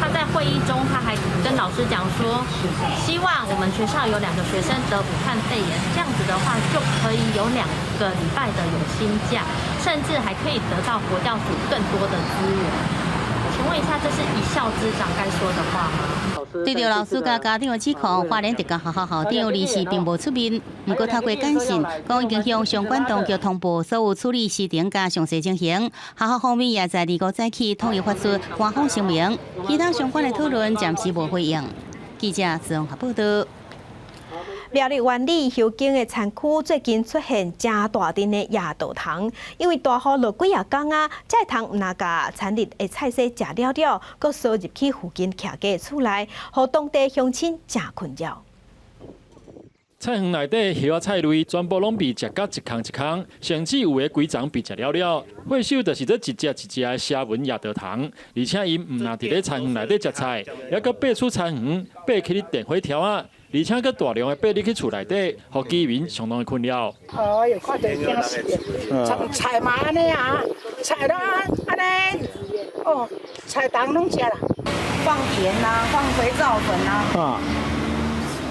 他在会议中，他还跟老师讲说，希望我们学校有2个学生得武汉肺炎，这样子的话就可以有2个礼拜的有薪假，甚至还可以得到国教署更多的资源。请问一下，这是一校之长该说的话吗？
对着老师甲家长的指控，花莲特教学校校长李氏并无出面，不过透过简讯讲已经向相关当局通报所有处理事情甲详细情形。学校方面也在25日起统一发出官方声明，其他相关的讨论暂时无回应。记者综合报道。
苗栗湾里休景的田区最近出现真大阵的野稻藤，因为大雨落几啊天啊，这藤唔那甲田里的菜色食了了，佮烧入去附近徛家的厝内，互当地乡亲真困扰。
菜园内底叶啊菜类全部拢被食甲一空一空，甚至有的规丛被食了了。祸首就是这一只一只的沙文野稻藤，而且因唔那伫咧菜园内底食菜，也佮爬出菜园，爬起咧电火条啊！而且佮大量的爬入去厝内底，互居民相当的困扰。
哦，又看到惊死的，菜嘛安尼啊，菜都安尼，哦，菜当拢食啦，
放盐啊，放肥皂粉啊，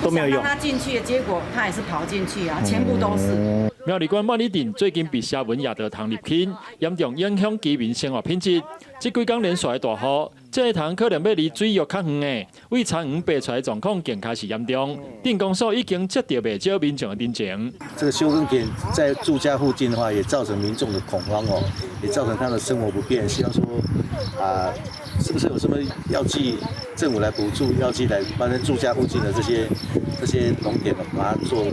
都没有用。
让它进去，结果它也是跑进去啊，全部都是。
苗栗县万里镇最近被沙文野稻藤入侵，严重影响居民生活品质。这几天连续的大雨，这个藤可能要离水域较远的，为田园爬出来的状况更开始严重。镇公所已经接到不少民众的陈情。
这个休耕田在住家附近的话，也造成民众的恐慌哦，也造成他的生活不便。希望说是不是有什么药剂，政府来补助药剂来帮人住家附近的这些农田把它做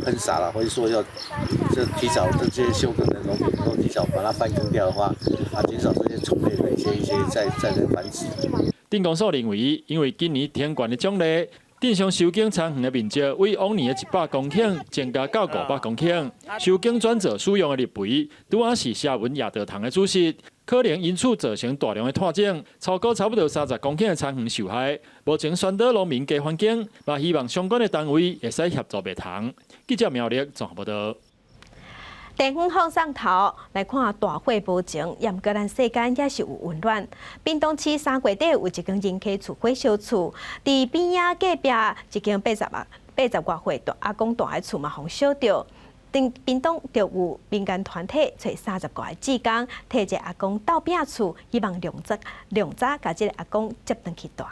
喷洒了，或者说要提早这些休耕的农田能够提早把它翻耕掉的话，减少这些虫类的一些在人繁殖。
镇公所认为，因为今年天权的奖励，镇上收耕田园的面积为往年的100公顷增加到500公顷，收耕转做使用的立肥，拄好是沙文野稻藤的主食。可能因此造成大量的拓种，超过差不多30公顷的田园受害。目前宣导农民加环境，也希望相关的单位会使协助灭虫。记者苗栗综合报道。
电风向上头来看大火无情，也毋过咱世间也是有温暖。屏东市3月底有一间人客厝火烧厝，伫边仔隔壁一间80外岁大阿公大的厝嘛，互烧着。屏东就有民间团体找30个的志工，替这阿公斗饼厝，希望量早甲这个阿公接转去住。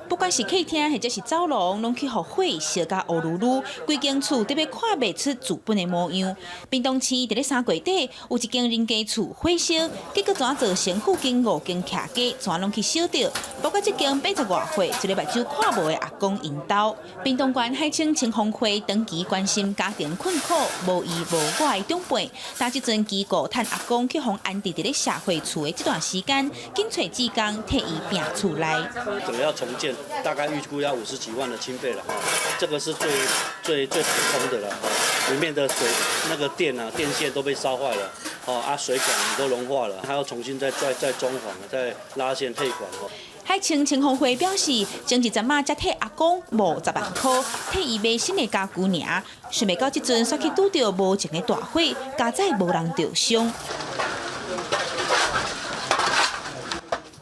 不管是客厅或者是走廊，拢去互火烧甲乌噜噜，规间厝特别看袂出治本的模样。屏东市伫咧3月底有一间人家厝火烧，结果怎造成附近5间徛家全拢去烧掉，包括这间80外岁、一个目睭看无的阿公因兜。屏东县海清青红会长期关心家庭困苦、无依无我的长辈，但即阵机构趁阿公去互安置伫咧社会厝的这段时间，紧找志工替伊拼厝内。
整个要重建，大概预估要50几万的经费了哈，这个是最普通的了哈，里面的水那个电线都被烧坏了，水管都融化了，还要重新再装潢，再拉线配管哦。
海清青红会表示，前一阵仔才替阿公募10万块，替伊买新的家具尔，想袂到即阵煞去拄到无情的大火，家在无人受伤。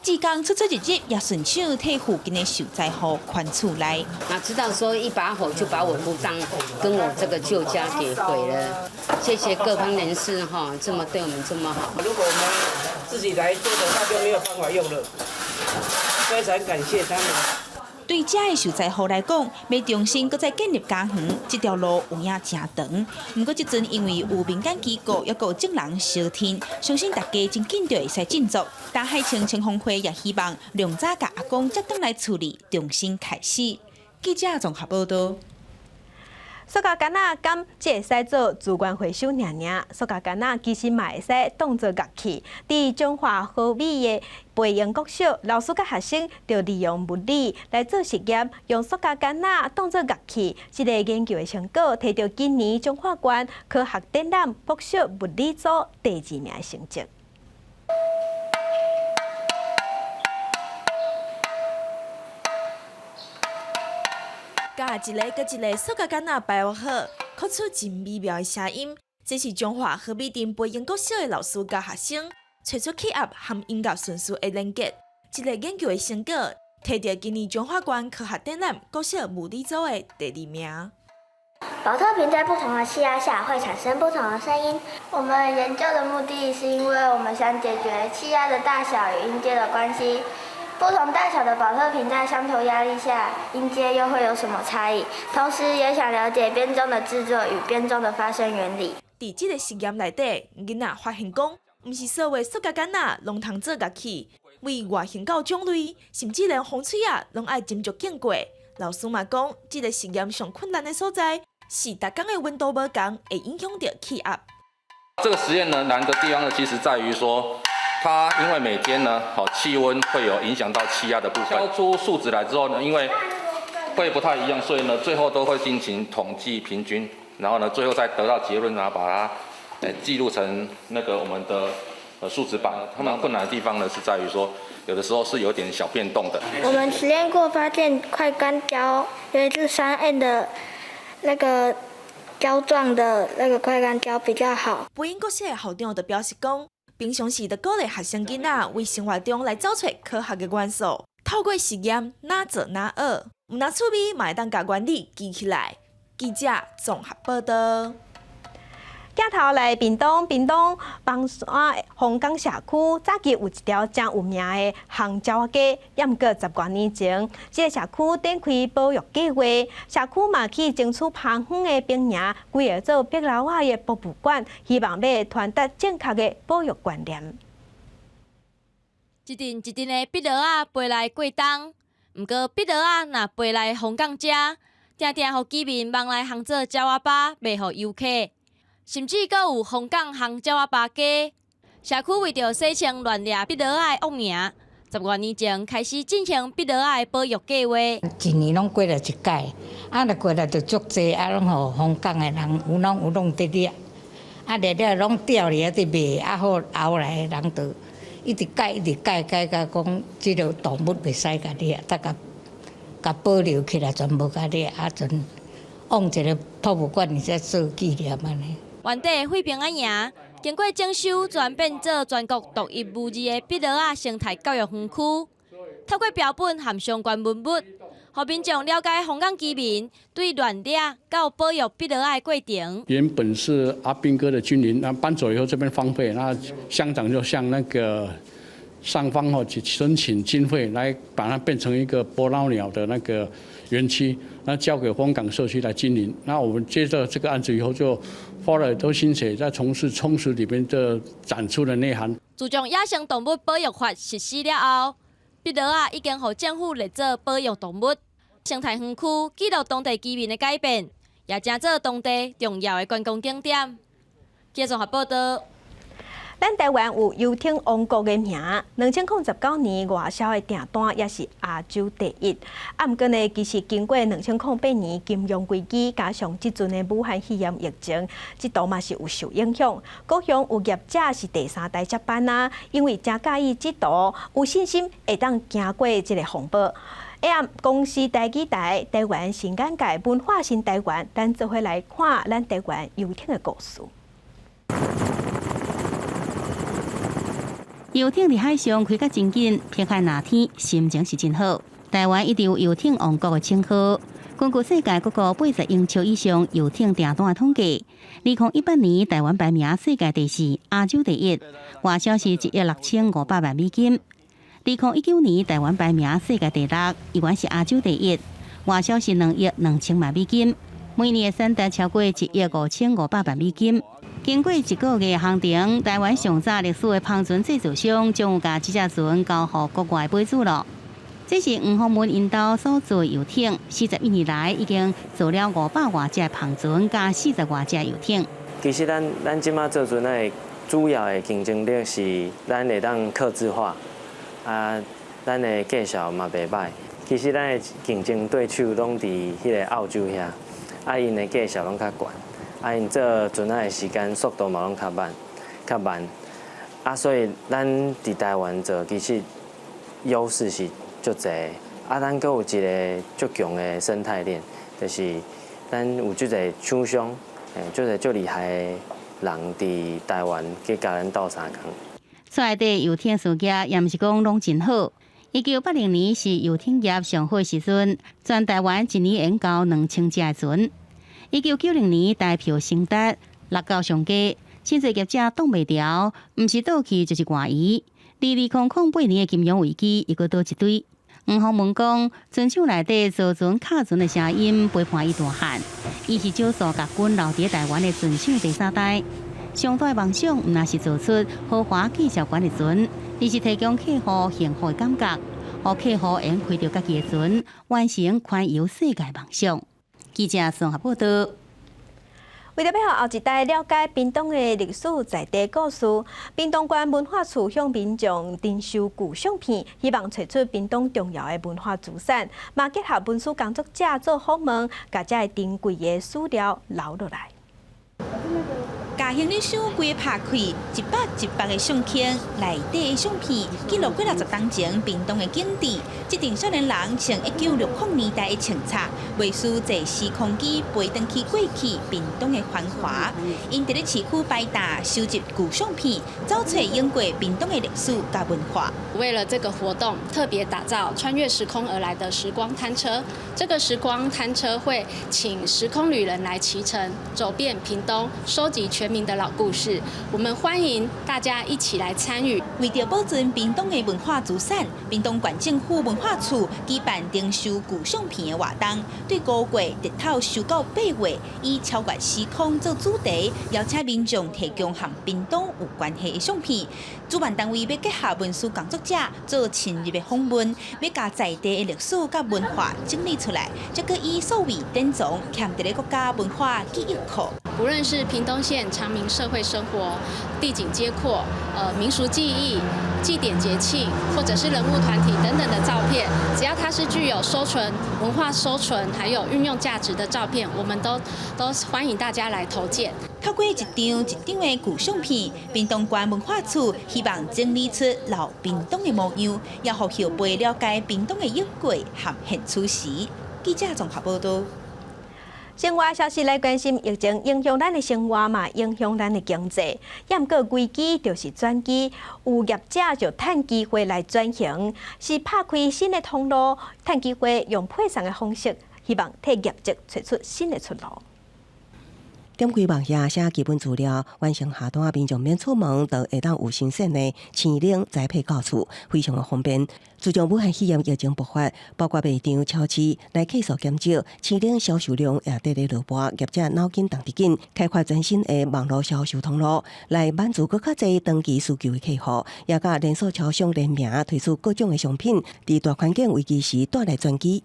志工出日日也顺手替附近的受灾户宽厝内。
知道说一把火就把我不当跟我这个旧家给毁了，谢谢各方人士哈，这么对我们这么好。
如果我们自己来做的话，就没有办法用了，非常感谢他们。
对这的受灾户来讲，要重新搁再建立家园，这条路有影真长。不过，即阵因为有民间机构也有证人相挺，相信大家真紧就会使振作。但海清青红会也希望量早甲阿公接返来处理，重新开始。记者综合报道。
塑胶杆仔敢只会使做主观回收尔，塑胶杆仔其实嘛会使当做乐器。伫中华好美的培英国小，老师甲学生就利用物理来做实验，用塑胶杆仔当做乐器。这个研究的成果，摕到今年中华县科学展览博小物理组第2名的成绩。
甲一个搁一个塑胶杆仔摆握好，发出真美妙的声音。这是中华和美镇培英国小的老师甲学生找出气压和音乐顺序的连结。这个研究的成果，摕到今年中华县科学展览国小物理组的第2名。
保特瓶在不同的气压下会产生不同的声音。我们研究的目的是因为我们想解决气压的大小与音阶的关系。不同大小的保特瓶在相同压力下，音阶又会有什么差异？同时也想了解编钟的制作与编钟的发声原理。
伫这个实验内底，囡仔发现讲，不是所有塑胶杆仔拢通做乐器，为外形到种类，甚至连风吹啊，拢爱斟酌见过。老师嘛讲，这个实验上困难的所在是大工的温度无同，会影响到气压。
这个实验呢，难的地方呢，其实在于说。它因为每天呢，气温会有影响到气压的部分，挑出数值来之后呢，因为会不太一样，所以呢，最后都会进行统计平均，然后呢，最后再得到结论，然后把它记录成那个我们的数值板。他们困难的地方呢，是在于说，有的时候是有点小变动的。
我们实验过，发现快干胶有一支3N 的那个胶状的那个快干胶比较好。
培英国小的校长就表示讲。平常时就鼓励学生囡仔为生活中来找出科学的元素，透过实验哪做哪学，唔拿趣味嘛会当把原理记起来。记者综合报道。
镜头来屏东邦山红港社区，早期有一条真有名的香蕉街，也毋过10多年前，这个社区展开保育计划，社区嘛去争取旁远的兵营，规划做壁楼仔的博物馆，希望要传达正确的保育观念。
一阵的壁楼仔飞来过冬，毋过壁楼仔若飞来香港食，定定互居民望来烘做鸟仔巴，卖互游客。甚至阁有香港香蕉仔巴街，社区为着洗清乱掠壁楼仔的恶名，10多年前开始进行壁楼仔的保育计划。
一年拢过了一届，若过了就足济，拢互香港的人有拢得掠，掠了拢钓咧伫卖，好后来的人就一直改甲讲，即个动物袂使甲掠，甲保留起来，全无甲掠，全往一个博物馆里才做纪念安尼。
原地惠平安营经过整修，转变做全国独一无二的壁楼仔生态教育园区。透过标本和相关文物，让民众了解香港居民对乱掠到保育壁楼仔的过程。
原本是阿兵哥的军营，那搬走以后这边荒废，那乡长就向那个
上方去申请经费来把它变成一个伯劳鸟的那个园区，那交给丰港社区来经营。那我们接着这个案子以后，就花了很多心血，在从事充实里面的展出的内涵。
自从野生动物保育法实施了后，碧螺仔已经和政府立做保育动物生态园区，记录当地居民的改变，也成做当地重要的观光景点。记者综合报道。
咱台湾有游艇王国的名，2019年外销的订单也是亚洲第一。啊，毋过呢，其实经过2008年金融危机，加上即阵的武汉肺炎疫情，即度嘛是有受影响。各项有业者是第三代接班啊，因为真介意即度，有信心会当行过即个风暴。公司台记台台湾新眼界文化新台湾，咱做伙来看咱台湾游艇的故事。
游艇伫海上开甲真紧，撇开那天，心情是真好。台湾一直有游艇王国的称号。根据世界各国80英尺以上游艇订单的统计，2018年台湾排名世界第4，亚洲第一，外销是1亿6500万美金。2019年台湾排名世界第6，依然是亚洲第一，外销是2亿2000万美金。每年的产值超过1亿5500万美金。经过1个月行程，台湾上早历史的帆船制造商将有把这只船交予国外买主了。这是黄宏文因兜所做的游艇，41年来已经做了500多只帆船，加40多只游艇。
其实咱即马做船的主要的竞争力是咱会当客制化，咱的价效嘛袂歹。其实咱的竞争对手拢伫迄个澳洲遐，因的价效拢较悬。因做船仔的时间速度嘛拢较慢，所以咱伫台湾做其实优势是足侪，咱阁有一个足强的生态链，就是咱有足侪厂商，足厉害的人伫台湾去甲咱斗相共。
出来的游艇事业也毋是讲拢真好。1980年是游艇业上好的时阵，全台湾一年研究2000只的船。1990年台票升达落到上价，真侪业者挡袂牢，毋是倒去就是外移。2008年的金融危机又搁倒一堆。黄宏文讲，船厂内底造船卡船的声音陪伴伊大汉，伊是少数甲军留伫台湾的船厂第3代。上大的梦想毋若是做出豪华技术管的船，而是提供客户幸福的感觉，互客户会开着家己的船，完成环游世界梦想。记者综合报道。
为了要让后一代了解屏东的历史在地故事，屏东县文化处向民众征收旧相片，希望找出屏东重要的文化资产，嘛结合文书工作者做访问，把这珍贵的史料留落来。
家行李箱规拍开，100的相片，内底的相片记录过60当前屏东的景致。这群少年人穿1960年代的穿插，为使坐时空机飞回去过去屏东的繁华。因伫咧市区摆搭收集旧相片，找出演过屏东的历史甲文化。
为了这个活动，特别打造穿越时空而来的时光摊车。这个时光摊车会请时空旅人来骑乘，走遍屏东，收集全民的老故事。我们欢迎大家一起来参与。
为着保存屏东的文化资产，屏东县政府文化处举办征收旧相片的活动，对5月日头收到8月，以超越时空做主题，邀请民众提供和屏东有关系的相片。主办单位要结合文书工作者做深入的访问，要把在地的历史甲文化整理出来，再搁以数位典藏嵌伫咧国家文化记忆库。
无论是屏东县常民社会生活、地景街廓、民俗技艺、祭典节庆，或者是人物团体等等的照片，只要它是具有收存、文化收存还有运用价值的照片，我们都欢迎大家来投件。
透过一张一张的旧相片，屏东县文化处希望整理出老屏东的模样，也让后辈了解屏东的优贵和现处时。记者综合报道。生活消息来关心，疫情影响咱的生活嘛，影响咱的经济。也毋过危机就是转机，有业者就趁机会来转型，是拍开新的通路，趁机会用配送的方式，希望替业者找出新的出路。
点开网页写基本资料，完成下单民众免出门，就会当有新鲜的青柠栽培到厝，非常的方便。自从武汉肺炎疫情爆发，包括卖场、超市来客数减少，青柠销售量也直直落坡，业者脑筋动得紧，开发全新的网络销售通路，来满足更较侪长期需求的客户，也甲连锁超商联名推出各种的商品，伫大环境危机时带来转机。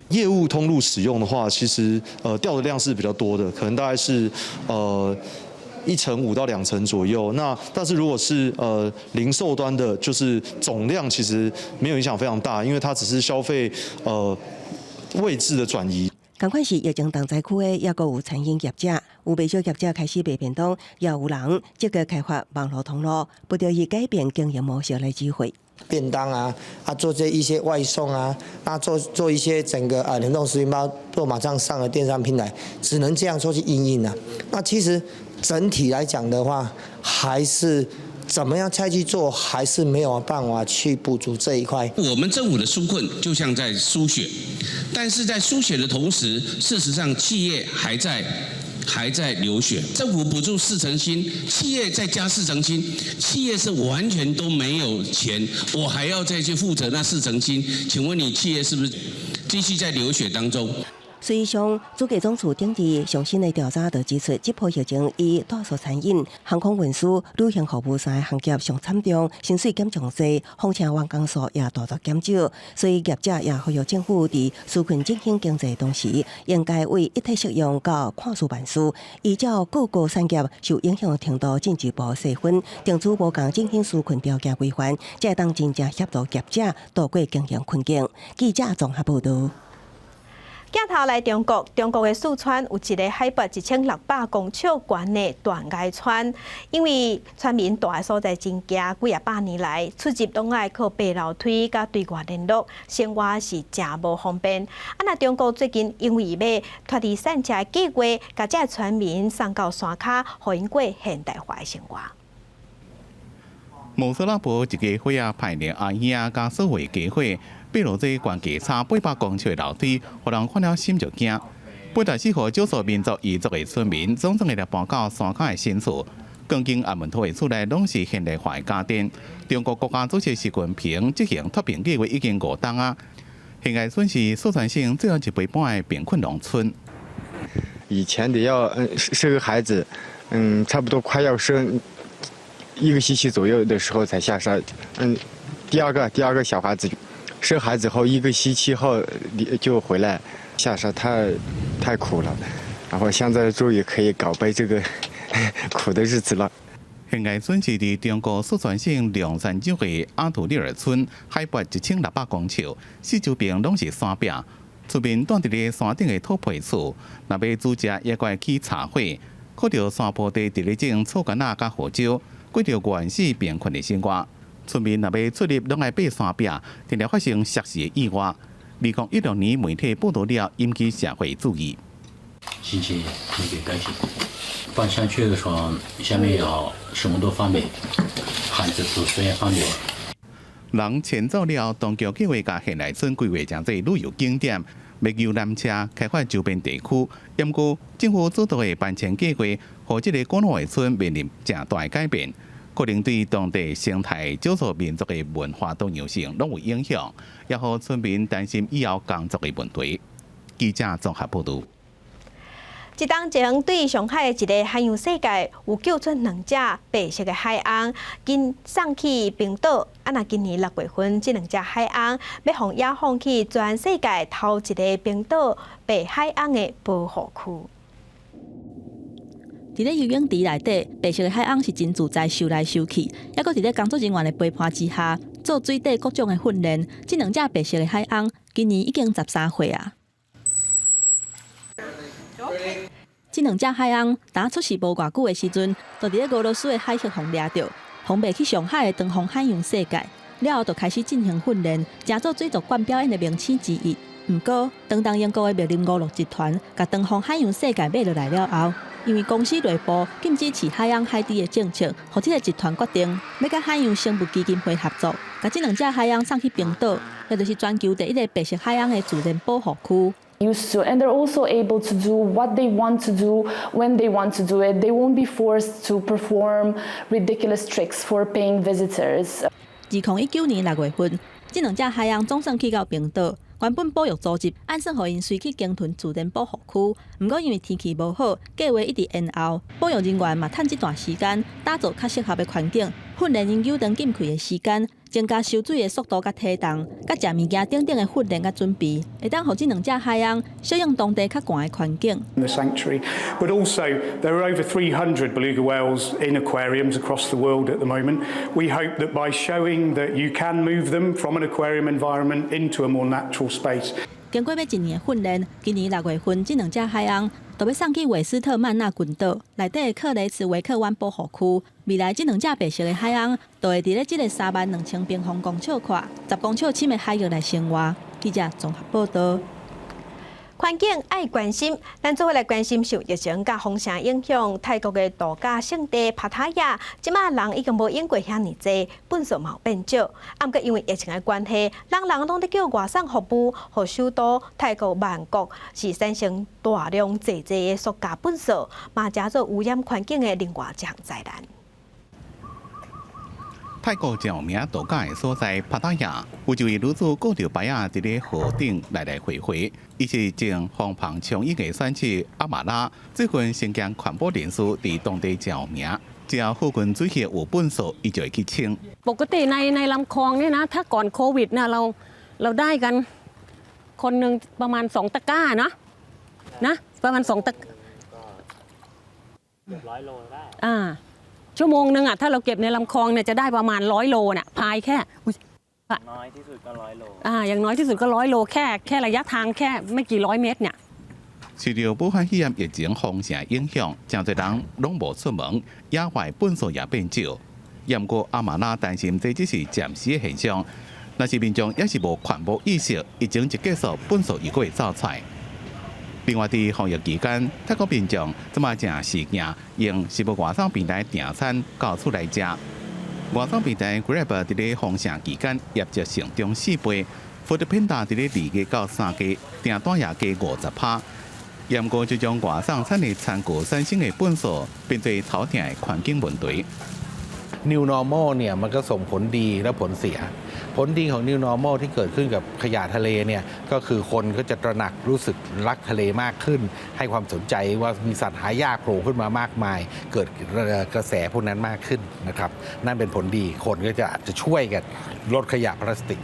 业务通路使用的话，其实调的量是比较多的，可能大概是1/5到2成左右。那但是如果是零售端的，就是总量其实没有影响非常大，因为它只是消费位置的转移。
同款是疫情重灾区的，也有餐饮业者，有不少业者开始卖便当，也有人积极开发网络通路，不得以改变经营模式来机会。
便当啊，做这一些外送啊，那做一些整个冷冻食品包，做马上上了电商平台，只能这样说去因应啊。那其实整体来讲的话，还是怎么样再去做，还是没有办法去补足这一块。
我们政府的纾困就像在输血，但是在输血的同时，事实上企业还在流血，政府补助4成薪，企业再加4成薪，企业是完全都没有钱，我还要再去负责那4成薪，请问你企业是不是继续在流血当中？
实际上，主计总处定期上新的调查就指出，这波疫情以大数餐饮、航空运输、旅行服务3个行业上惨重，薪水减重多，风车员工数也大大减少。所以业者也呼吁政府伫纾困振兴经济同时，应该为一体适用到看似万事，依照各个产业受影响程度进一步细分，定出无共振兴纾困条件规范，才会当真正协助业者度过经营困境。记者综合报道。
镜头来中国，中国的四川有一个海拔1600公尺悬的断崖川，因为村民住的所在真狭，几啊百年来出入拢爱靠爬楼梯甲对外联络，生活是真无方便。那中国最近因为要脱离散车计划，甲这村民送到山脚，互因过现代化的生活。
摩斯拉伯一家伙仔派来阿兄甲所谓家伙。爬落这悬价差800公尺的楼梯，互人看了心就惊。84户少数民族彝族的村民，总总会来搬到山脚的新厝。钢筋阿门土的厝内拢是现代化的家电。中国国家主席习近平执行脱贫计划已经5冬啊。现在算是四川省最后一陪伴的贫困农村。
以前得要生个孩子，差不多快要生1个星期左右的时候才下山，第二个小孩子。生孩子后1个星期后就回来，下山太苦了，然后现在终于可以告别这个苦的日子了。
现在村是伫中国四川省凉山州的阿图利尔村，海拔1600公尺，四周边拢是山壁，村民住伫咧山顶的土坯厝，若要煮食也怪去茶火，靠着山坡地伫咧种草柑仔甲胡椒，过着原始贫困的生活。村民若要出入，拢爱爬山壁，定常发生涉事的意外。2016年媒体报道了，引起社会注意。
心情特别开心。搬上去的时候，下面有什么都方便，孩子读书也方便。
人迁走了，当局计划甲县内村规划成为旅游景点，要游览车开发周边地区。不过，政府主导的搬迁计划，让这个古老的村面临正大的改变。可能对当地生态、少数民族的文化多样性拢有影响，也让村民担心以后工作的问题。记者综合报道。
一冬前，对上海的一个海洋世界有救出2只白色的海鸥，经送去冰岛。那今年6月份，这2只海鸥要放野放去全世界头一个冰岛白海鸥的保护区。
伫咧游泳池内底，白色的海鸥是真自在游来游去，还佫伫咧工作人员的陪伴之下，做水底各种的训练。这2只白色的海鸥今年已经13岁啊。这2只海鸥当出世无偌久的时阵，就伫咧俄罗斯的海黑熊掠着，红白去上海的长虹海洋世界，了后就开始进行训练，成做水族馆表演的名称之一。不过，当英国的密林娱乐集团甲长虹海洋世界买落来了后，因为公司内部禁止饲海洋海底的政策，互这个集团决定要甲海洋生物基金会合作，甲这2只海洋送去冰岛，也就是全球第1个白色海洋的自然保护区。
used to, and they're also able to do what they want to do when they want to do it. They won't be forced to perform ridiculous tricks for paying visitors.
2019年6月份，这两只海洋总算去到冰岛。原本保育组织按算互因随去鲸豚自然保护区，不过因为天气无好，计划一直延后。保育人员嘛，趁这段时间打造较适合的环境，训练因游长禁气的时间，增加收水的速度甲体重，甲食物件等等的训练甲准备，会当互这两只海洋适应当地较寒的环境。
The sanctuary, but also there are over 300 beluga whales in aquariums across the world at the moment. We hope that by showing that you can move them from an aquarium environment into a more natural space.
经过要1年的训练，今年6月份，这两只海洋就要送去韦斯特曼纳群岛内底的克雷茨维克湾保护区。未来这两只白色的海洋，就会伫咧这个32000平方公尺宽、10公尺深的海域内生活。记者综合报道。
环境爱关心，咱做伙来关心受疫情甲风声影响，泰国的度假胜地帕塔亚，即马人已经无用过遐尼济，本数嘛变少。啊，毋过因为疫情的关系，人拢在叫外送服务，互首都泰国曼谷是产生大量济的塑胶本数，嘛加做污染环境的另外一项灾难。
泰国有名度假的所在帕塔亚，有一位女子顾着摆啊伫咧河顶来来回回。伊是正防防冲疫的选手阿马拉，这份新疆环保人士伫当地有名，只要附近水系有本数，伊就会去清。
ปกติในลำคลองเนี่ยนะถ้าก่อนโควิดนะเราได้กันคนหนึ่งประมาณ2 ตะกร้านะประมาณ2 ตะ100 โลได้ชั่วโมงนึงอ่ะถ้าเราเก็บในลำคลองเนี่ยจะได้ประมาณ100 โลน่ะพายแค่น้อยที่สุดก็100 โลอย่างน้อยที่สุดก็100 โลแค่ระยะทางแค่ไม่กี่ร้อยเมตรเนี่ย
受到武汉肺炎疫情风声影响，真侪人拢无出门，野外本数也变少。不过阿玛拉担心这只是暂时的现象，若是民众也是无环保意识，疫情一结束，本数又会走出来。另外，伫防疫期间，泰国民众即马正是行用食物外送平台订餐到厝来食。外送平台 Grab 伫咧风声期间业绩上涨4倍 ，Foodpanda 伫咧2个到3个订单也加50%。不过，就将外送产的残酷产生的本数变做头痛的环境问题。
New Normal เนี่ยมันก็ส่งผลดีและผลเสียผลดีของ New Normal ที่เกิดขึ้นกับขยะทะเลเนี่ยก็คือคนก็จะตระหนักรู้สึกรักทะเลมากขึ้นให้ความสนใจว่ามีสัตว์หายากโผล่ขึ้นมามากมายเกิดกระแสพวกนั้นมากขึ้นนะครับนั่นเป็นผลดีคนก็จะอาจจะช่วยกันลดขยะพลาสติก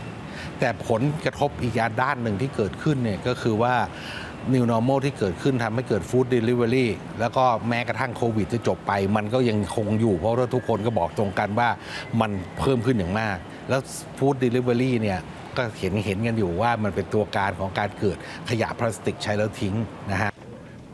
แต่ผลกระทบอีกด้านหนึ่งที่เกิดขึ้นเนี่ยก็คือว่าNew Normal ที่เกิดขึ้นทำให้เกิด Food Delivery แล้วก็แม้กระทั่งโควิดจะจบไปมันก็ยังคงอยู่เพราะว่าทุกคนก็บอกตรงกันว่ามันเพิ่มขึ้นอย่างมากแล้ว Food Delivery เนี่ยก็เห็นกันอยู่ว่ามันเป็นตัวการของการเกิดขยะพลาสติกใช้แล้วทิ้งนะฮะ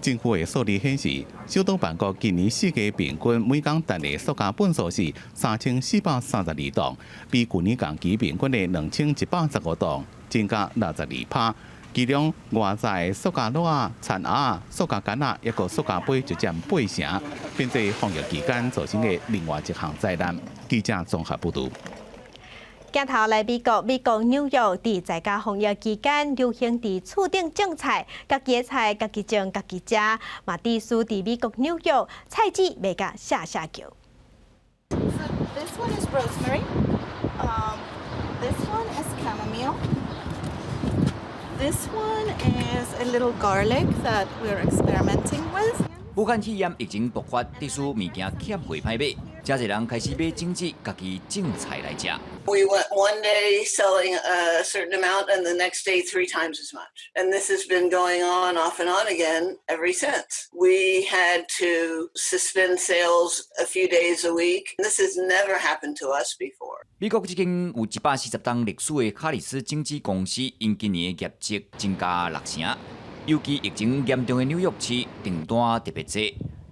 政府的数字显示，首都曼谷今年4月平均每工达的塑胶本数是3432吨，比去年同期平均的2115吨增加62%。其中，外在塑胶袋、残盒、塑胶杆仔，抑个塑胶杯就占8成，变做防疫期间造成的另外一项灾难。记者综合报道。
镜头来美国纽约伫在家防疫期间，流行伫厝顶种菜，家己的菜家己种家己食，嘛地属伫美国纽约菜籽卖甲下叫。
This one is rosemary. This one is chamomile. This one is a little garlic that we're experimenting with.
武汉肺炎疫情爆发，地区物件欠货歹买，真侪人开始买种子，家己种菜来食。
We went one day selling a certain amount, and the next day 3 times as much. And this has been going on off and on again ever since. We had to suspend sales a few days a week. This has never happened to us before.
美国这间有140档历史的卡里斯种子公司，因今年的业绩增加6成。尤其疫情严重的纽约市订单特别多，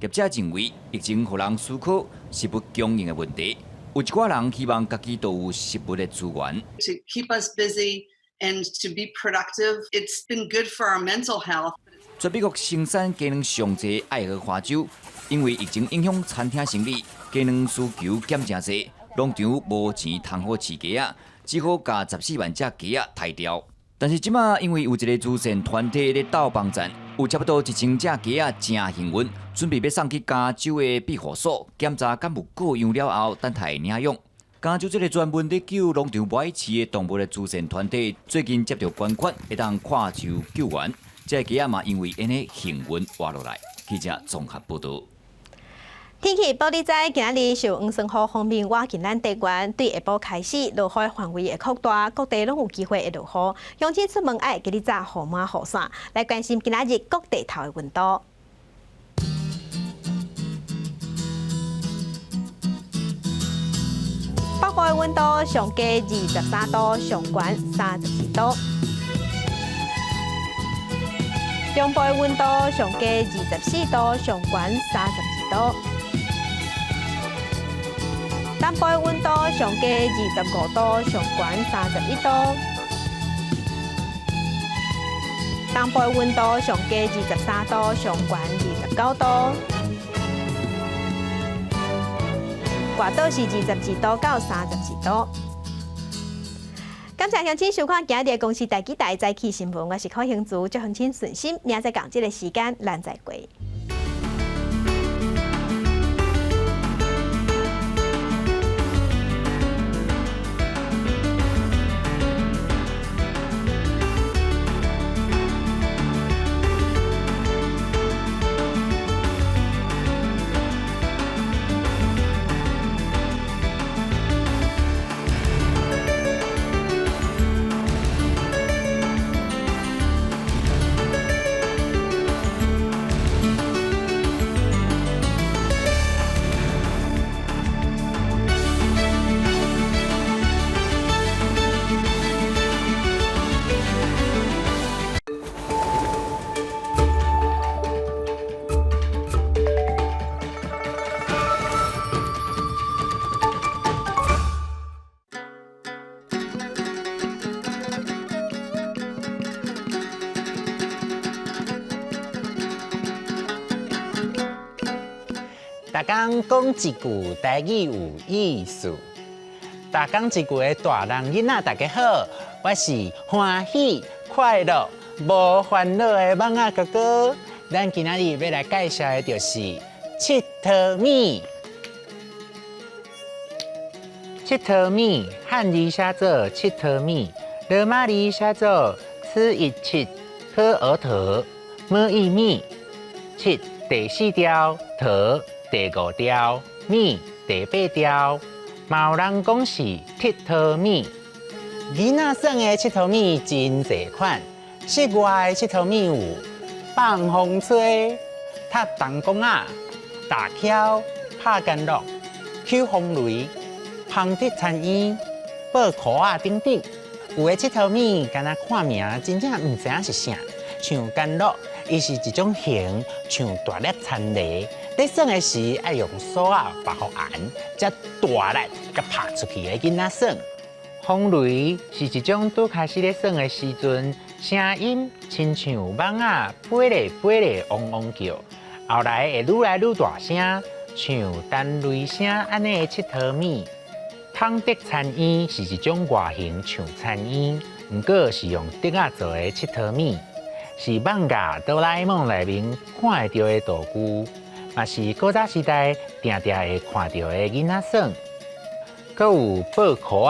业者认为疫情让人思考食物供应的问题。有一寡人希望家己都有食物的资源。
To keep us busy and to be productive, it's been good for our mental health.
在美国生产鸡卵上济爱荷华州，因为疫情影响餐厅生意，鸡卵需求减真济，农场无钱通好饲鸡仔，只好把14万只鸡仔抬掉。但是即马因为有一个慈善团体咧斗帮站，有差不多1000只鸡仔正幸运，准备要送去加州的庇护所检查敢有过样了后，等待领养。加州这个专门咧救农场歪饲的动物的慈善团体，最近接到捐款，会当跨州救援。这个鸡仔嘛，因为因的幸运活落来。记者综合报道。
天气报你知，今日受黄霜雨方面，我近咱地缘对下晡开始，落雨范围会扩大，各地拢有机会会落雨。乡亲出门爱记得早雨伞、雨伞，来关心今仔日各地头的温度。北部的温度上加23度，上悬34度；中部的温度上加24度，上悬32度；南部的温度上加25度，上悬31度；东部的温度上加23度，上悬29度。外岛是22度到32度。感谢乡亲收看今日的公视台记台早起新闻，我是柯兴竹，祝乡亲顺心，明仔载同这个时间咱再会。
大家讲一句台语有意思。大家一句的大人囡仔，大家好，我是欢喜快乐无烦恼的蠓仔哥哥。咱今仔日要来介绍的就是佚佗米。佚佗米汉字写作佚佗米，罗马字写作吃一佚，喝而佗，么一米。佚第4条，佗第5条，米第8条，嘛有人讲是佚佗米。囡仔耍的佚佗米真侪款，室外的佚佗米有放风吹、踢弹弓仔、打敲、拍干乐、捡风雷、捧竹田烟、抱裤仔等等。有的佚佗米敢若看名真正唔知影是啥，像干乐，伊是一种形像大粒田螺。在耍的时，爱用锁啊绑好严，才大力甲拍出去的囡仔耍。风雷是一种拄开始咧耍的时阵，声音亲像蠓仔飞咧飞咧汪汪叫，后来会愈来愈大声，像弹雷声安尼的佚佗米。捧竹田烟是一种外形像田烟，不过是用竹仔做的佚佗米，是艋舺哆啦 A 梦内面看会到的道具。嘛是古早时代定定会看到的囡仔耍，阁有抱裤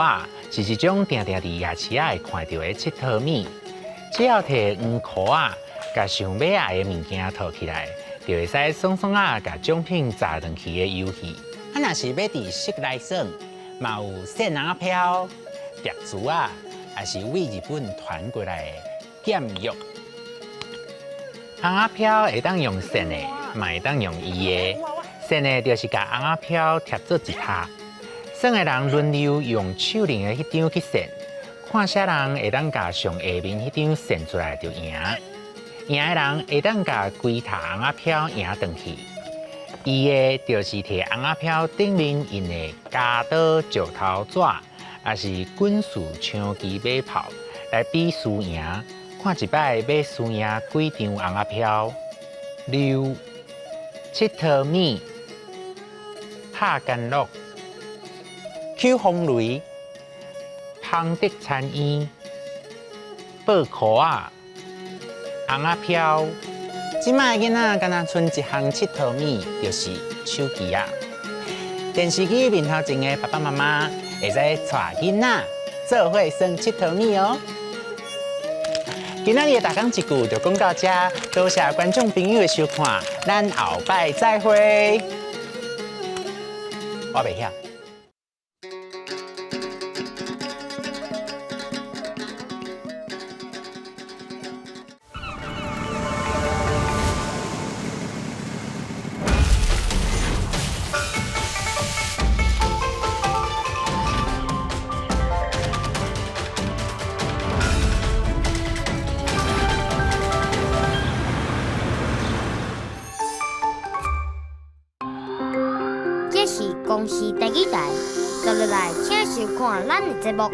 仔，是一种定定伫夜市会看到的佚佗米。只要摕黄裤仔，甲想买爱的物件套起来，就会使爽爽啊，甲奖品砸进去的游戏。啊，若是要伫室内耍，嘛有线仔飘、蝶珠啊，也是为日本传过来的剑玉。红仔飘会当用线的。嘛会当用伊的线的，就是甲红仔飘贴做一拍。耍的人轮流用手拎的迄张去线，看啥人会当甲上下面迄张线出来就赢。赢的人会当甲规塔红仔飘赢转去。伊的就是摕红仔飘顶面印的加刀、石头纸，也是滚树、枪机、马炮来比输赢，看一摆要输赢几张红仔飘。溜。佚佗米、拍干乐、捡风雷、捧竹田烟、贝壳啊、红啊飘。即摆囡仔敢若剩一项佚佗物，就是手机啊。电视机面头前的爸爸妈妈会使带囡仔做伙耍佚佗物哦。今仔日的大讲一句就讲到这，多谢观众朋友的收看，咱后摆再会。我袂晓。
这是公视第几台，接落来请收看咱的节目。